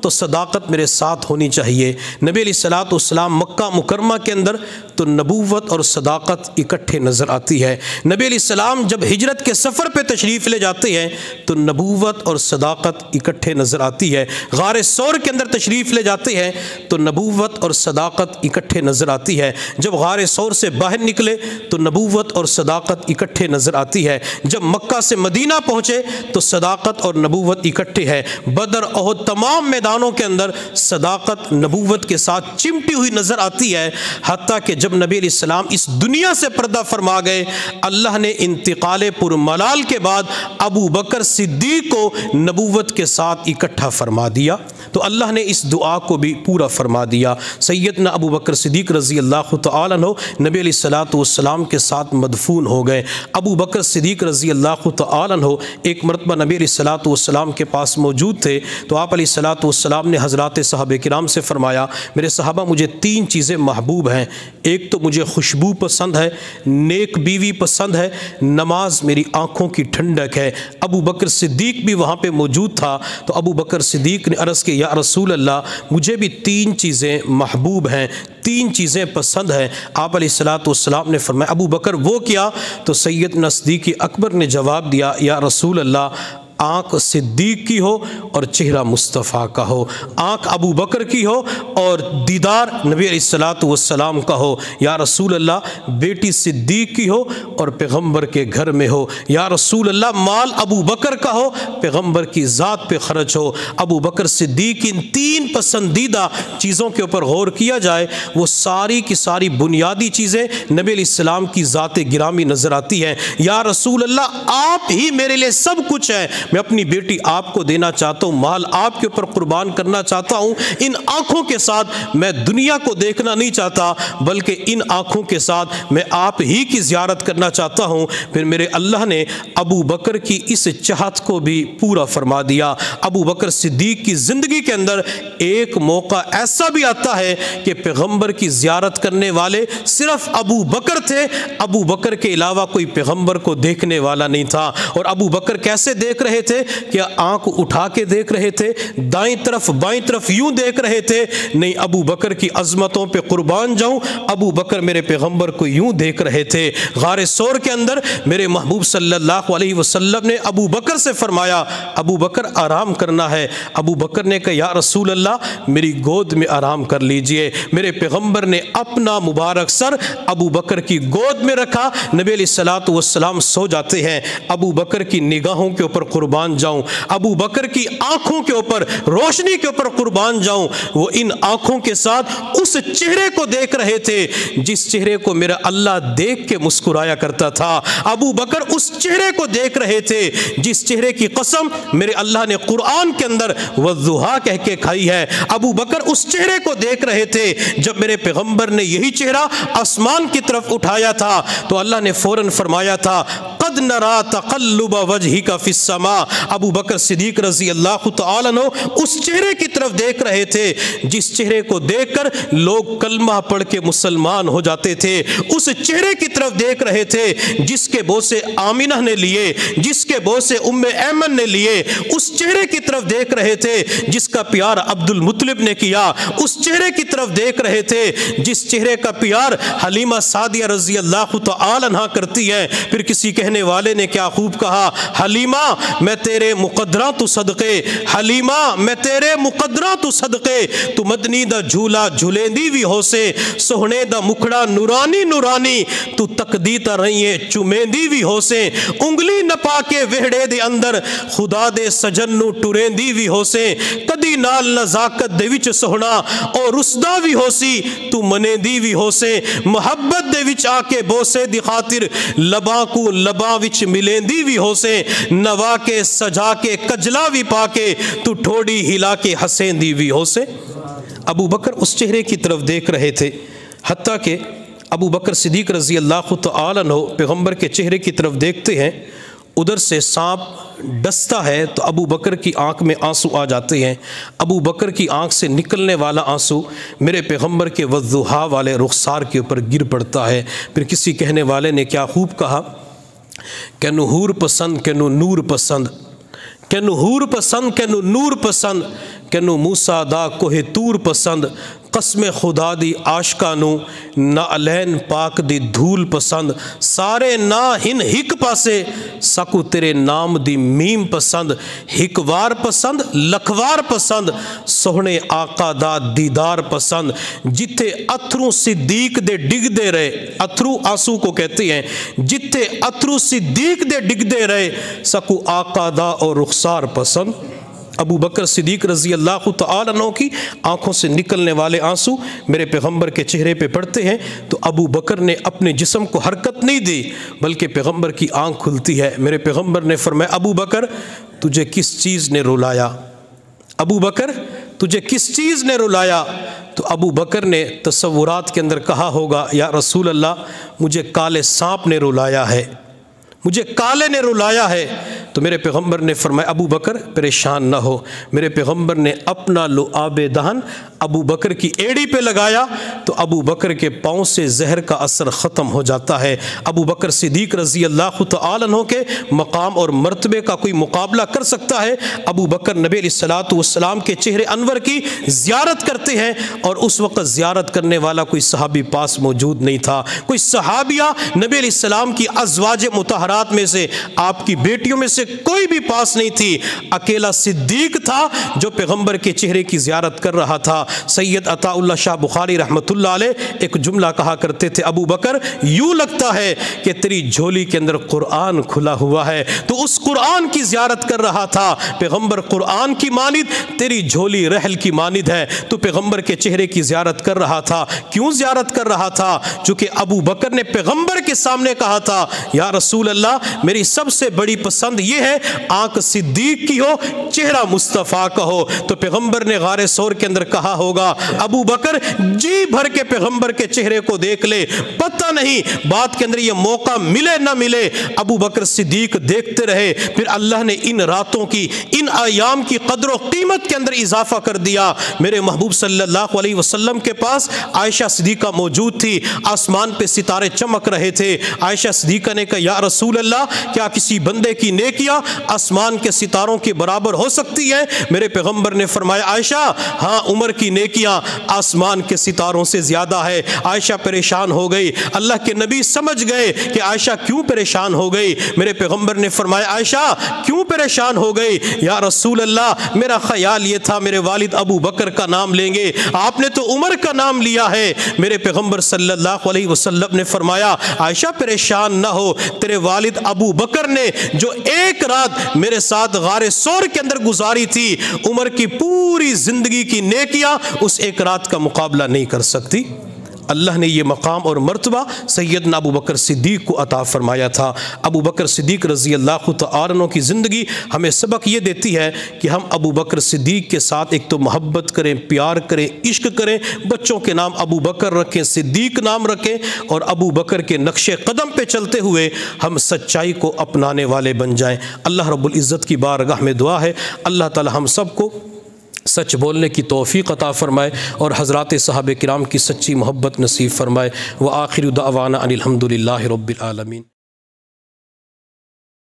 تو صداقت میرے ساتھ ہونی چاہیے۔ نبی علیہ الصلوۃ والسلام مکہ مکرمہ کے اندر تو نبوت اور صداقت اکٹھے نظر آتی ہے۔ نبی علیہ السلام جب ہجرت کے سفر پہ تشریف لے جاتے ہیں تو نبوت اور صداقت اکٹھے نظر آتی ہے۔ غار ثور کے اندر تشریف لے جاتے ہیں تو نبوت اور صداقت اکٹھے نظر آتی ہے۔ جب غار ثور سے باہر نکلے تو نبوت اور صداقت اکٹھے نظر آتی ہے۔ جب مکہ سے مدینہ پہنچے تو صداقت اور نبوت اکٹھے ہے۔ بدر احد تمام میدانوں کے اندر صداقت نبوت کے ساتھ چمٹی ہوئی نظر آتی ہے، حتیٰ کہ جب نبی علیہ السلام اس دنیا سے پردہ فرما گئے، اللہ نے انتقال پرملال کے بعد ابو بکر صدیق کو نبوت کے ساتھ اکٹھا فرما دیا، تو اللہ نے اس دعا کو بھی پورا فرما دیا۔ سیدنا ابو بکر صدیق رضی اللہ تعالیٰ عنہ نبی علیہ الصلوۃ والسلام کے ساتھ مدفون ہو گئے۔ ابو بکر صدیق رضی اللہ تعالیٰ عنہ ایک مرتبہ نبی علیہ الصلوۃ والسلام کے پاس موجود تھے، تو آپ علیہ الصلوۃ والسلام نے حضرات صحابہ کرام سے فرمایا میرے صحابہ مجھے 3 چیزیں محبوب ہیں، ایک تو مجھے خوشبو پسند ہے، نیک بیوی پسند ہے، نماز میری آنکھوں کی ٹھنڈک ہے۔ ابو بکر صدیق بھی وہاں پہ موجود تھا، تو ابو بکر صدیق نے عرض کی یا رسول اللہ مجھے بھی 3 چیزیں محبوب ہیں، 3 چیزیں پسند ہیں۔ آپ علیہ الصلوۃ والسلام نے فرمایا ابو بکر وہ کیا؟ تو سیدنا صدیق اکبر نے جواب دیا یا رسول اللہ آنکھ صدیق کی ہو اور چہرہ مصطفیٰ کا ہو، آنکھ ابو بکر کی ہو اور دیدار نبی علیہ الصلوۃ والسلام کا ہو، یا رسول اللہ بیٹی صدیق کی ہو اور پیغمبر کے گھر میں ہو، یا رسول اللہ مال ابو بکر کا ہو، پیغمبر کی ذات پہ خرچ ہو۔ ابو بکر صدیق ان 3 پسندیدہ چیزوں کے اوپر غور کیا جائے، وہ ساری کی ساری بنیادی چیزیں نبی علیہ السلام کی ذات گرامی نظر آتی ہیں۔ یا رسول اللہ آپ ہی میرے لیے سب کچھ ہے، میں اپنی بیٹی آپ کو دینا چاہتا ہوں، مال آپ کے اوپر قربان کرنا چاہتا ہوں، ان آنکھوں کے ساتھ میں دنیا کو دیکھنا نہیں چاہتا بلکہ ان آنکھوں کے ساتھ میں آپ ہی کی زیارت کرنا چاہتا ہوں۔ پھر میرے اللہ نے ابو بکر کی اس چاہت کو بھی پورا فرما دیا۔ ابو بکر صدیق کی زندگی کے اندر ایک موقع ایسا بھی آتا ہے کہ پیغمبر کی زیارت کرنے والے صرف ابو بکر تھے، ابو بکر کے علاوہ کوئی پیغمبر کو دیکھنے والا نہیں تھا۔ اور ابو بکر کیسے دیکھ رہے تھے؟ کیا آنکھ اٹھا کے دیکھ رہے تھے، دائیں طرف بائیں طرف یوں دیکھ رہے تھے؟ نہیں، ابو بکر کی عظمتوں پہ قربان جاؤں، ابو بکر میرے پیغمبر کو یوں دیکھ رہے تھے۔ غار ثور کے اندر میرے محبوب صلی اللہ علیہ وسلم نے ابو بکر سے فرمایا ابو بکر آرام کرنا ہے۔ ابو بکر نے کہا یا رسول اللہ میری گود میں آرام کر لیجئے۔ میرے پیغمبر نے اپنا مبارک سر ابو بکر کی گود میں رکھا۔ نبی علیہ الصلوۃ والسلام سو جاتے ہیں، ابو بکر کی نگاہوں کے اوپر قربان جاؤں، ابو بکر کی آنکھوں کے اوپر، روشنی کے اوپر قربان جاؤں۔ وہ ان آنکھوں کے ساتھ اس چہرے کو دیکھ رہے تھے جس چہرے کو میرا اللہ دیکھ کے مسکرایا کرتا تھا۔ ابو بکر اس چہرے کو دیکھ رہے تھے جس چہرے کی قسم میرے اللہ نے قرآن کے اندر والضحیٰ کہہ کے کھائی ہے۔ ابو بکر اس چہرے کو دیکھ رہے تھے جب میرے پیغمبر نے یہی چہرہ آسمان کی طرف اٹھایا تھا تو اللہ نے فوراً فرمایا تھا قد نرا تقلب وجہک فی السماء۔ ابو بکر صدیق رضی اللہ تعالیٰ عنہ اس چہرے کی طرف دیکھ رہے تھے جس چہرے کو دیکھ کر لوگ کلمہ پڑھ کے مسلمان ہو جاتے تھے، اس چہرے کی طرف دیکھ رہے تھے جس کے بوسے آمینہ نے لیے، جس کے بوسے ام ایمن نے لیے، اس چہرے کی طرف دیکھ رہے تھے جس کا پیار عبد المطلب نے کیا، اس چہرے کی طرف دیکھ رہے تھے جس چہرے کا پیار حلیمہ سعدیہ رضی اللہ تعالی عنہا کرتی ہے۔ پھر کسی کہنے کہنے والے نے کیا خوب کہا، حلیمہ میں تیرے مقدراں تو صدقے، حلیمہ میں تیرے مقدراں تو صدقے، تو مدنی دا جھولا جھولیندی بھی ہو سے، سہنے دا مکھڑا نورانی نورانی، تو تکدی تا رہیے چمیندی بھی ہو سے، انگلی نپا کے وہڑے دے اندر خدا دے سجن نو ٹریندی بھی ہو سے، کدی نال نزاکت دے وچ سہنا اور رسدا بھی ہو سی، تو منے دی بھی ہو سے، محبت دے وچ آ کے بوسے دی خاطر لباں کو لباں وچ ملین دی بھی ہو سے، نوا کے سجا کے کجلا بھی پا کے تو ٹھوڑی ہلا کے حسین دی بھی ہو سے۔ ابو بکر اس چہرے کی طرف دیکھ رہے تھے، حتیٰ کہ ابو بکر صدیق رضی اللہ تعالیٰ عنہ پیغمبر کے چہرے کی طرف دیکھتے ہیں، ادھر سے سانپ ڈستا ہے تو ابو بکر کی آنکھ میں آنسو آ جاتے ہیں، ابو بکر کی آنکھ سے نکلنے والا آنسو میرے پیغمبر کے وضحا والے رخسار کے اوپر گر پڑتا ہے۔ پھر کسی کہنے والے نے کیا خوب کہا کہ نور پسند کہ نور پسند، کہ نور پسند کہ نور پسند، کہ موسیٰ دا کوہ تور پسند، قسم خدا دی عاشقانو نہ علین پاک دی دھول پسند، سارے نا ہن ہک پاسے سکو تیرے نام دی میم پسند، ہک وار پسند لکھوار پسند، سوہنے آقا دا دیدار پسند، جتے اتھرو صدیق دے ڈگ دے رہے، اتھرو آنسو کو کہتے ہیں، جتے اتھرو صدیق دے ڈگ دے رہے سکو آقا دا اور رخسار پسند۔ ابو بکر صدیق رضی اللہ تعالیٰ عنہ کی آنکھوں سے نکلنے والے آنسو میرے پیغمبر کے چہرے پہ پڑتے ہیں تو ابو بکر نے اپنے جسم کو حرکت نہیں دی بلکہ پیغمبر کی آنکھ کھلتی ہے۔ میرے پیغمبر نے فرمایا، ابو بکر تجھے کس چیز نے رلایا، ابو بکر تجھے کس چیز نے رلایا؟ تو ابو بکر نے تصورات کے اندر کہا ہوگا، یا رسول اللہ مجھے کالے سانپ نے رلایا ہے، مجھے کالے نے رلایا ہے۔ تو میرے پیغمبر نے فرمایا، ابو بکر پریشان نہ ہو۔ میرے پیغمبر نے اپنا لعاب دہن ابو بکر کی ایڑی پہ لگایا تو ابو بکر کے پاؤں سے زہر کا اثر ختم ہو جاتا ہے۔ ابو بکر صدیق رضی اللہ تعالیٰ عنہ کے مقام اور مرتبے کا کوئی مقابلہ کر سکتا ہے؟ ابو بکر نبی علیہ الصلوۃ والسلام کے چہرے انور کی زیارت کرتے ہیں اور اس وقت زیارت کرنے والا کوئی صحابی پاس موجود نہیں تھا، کوئی صحابیہ نبی علیہ السلام کی ازواج مطہرات میں سے، آپ کی بیٹیوں میں سے کوئی بھی پاس نہیں تھی، اکیلا صدیق تھا جو پیغمبر کے چہرے کی زیارت کر رہا تھا۔ سید عطا اللہ شاہ بخاری رحمۃ اللہ علیہ ایک جملہ کہا کرتے تھے، ابو بکر یوں لگتا ہے کہ تیری جھولی کے اندر قرآن کھلا ہوا ہے، تو اس قرآن کی زیارت کر رہا تھا۔ پیغمبر قرآن کی مانند، تیری جھولی رحل کی مانند ہے، تو پیغمبر کے چہرے کی زیارت کر رہا تھا۔ کیوں زیارت کر رہا تھا؟ چونکہ ابو بکر نے پیغمبر کے سامنے کہا تھا، یا رسول اللہ میری سب سے بڑی پسند یہ ہے آنکھ صدیق کی ہو، چہرہ مصطفیٰ کا ہو۔ تو پیغمبر نے غار ثور کے اندر کہا ہوگا، ابو بکر جی بھر کے پیغمبر کے چہرے کو دیکھ لے، پتہ نہیں بات کے اندر یہ موقع ملے نہ ملے۔ ابو بکر صدیق دیکھتے رہے، پھر اللہ نے ان راتوں کی، ان ایام کی قدر و قیمت کے اندر اضافہ کر دیا۔ میرے محبوب صلی اللہ علیہ وسلم کے پاس عائشہ صدیقہ موجود تھی، آسمان پہ ستارے چمک رہے تھے۔ عائشہ صدیقہ نے کہا، یا رسول اللہ کیا کسی بندے کی نیکیاں آسمان کے ستاروں کے برابر ہو سکتی ہے؟ میرے پیغمبر نے فرمایا، عائشہ ہاں عمر کی نیکیاں آسمان کے ستاروں سے زیادہ ہے۔ عائشہ پریشان ہو گئی، اللہ کے نبی سمجھ گئے کہ عائشہ کیوں پریشان ہو گئی۔ میرے پیغمبر نے فرمایا، عائشہ کیوں پریشان ہو گئی؟ یا رسول اللہ میرا خیال یہ تھا میرے والد ابو بکر کا نام لیں گے، آپ نے تو عمر کا نام لیا ہے۔ میرے پیغمبر صلی اللہ علیہ وسلم نے فرمایا، عائشہ پریشان نہ ہو، تیرے والد ابو بکر نے جو ایک رات میرے ساتھ غار ثور کے اندر گزاری تھی، عمر کی پوری زندگی کی نیکیاں اس ایک رات کا مقابلہ نہیں کر سکتی۔ اللہ نے یہ مقام اور مرتبہ سیدنا ابو بکر صدیق کو عطا فرمایا تھا۔ ابو بکر صدیق رضی اللہ تعالیٰ عنہ کی زندگی ہمیں سبق یہ دیتی ہے کہ ہم ابو بکر صدیق کے ساتھ ایک تو محبت کریں، پیار کریں، عشق کریں، بچوں کے نام ابو بکر رکھیں، صدیق نام رکھیں، اور ابو بکر کے نقش قدم پہ چلتے ہوئے ہم سچائی کو اپنانے والے بن جائیں۔ اللہ رب العزت کی بارگاہ میں دعا ہے اللہ تعالی ہم سب کو سچ بولنے کی توفیق عطا فرمائے اور حضرات صحابہ کرام کی سچی محبت نصیب فرمائے۔ وآخر دعوانا ان الحمد للہ رب العالمین۔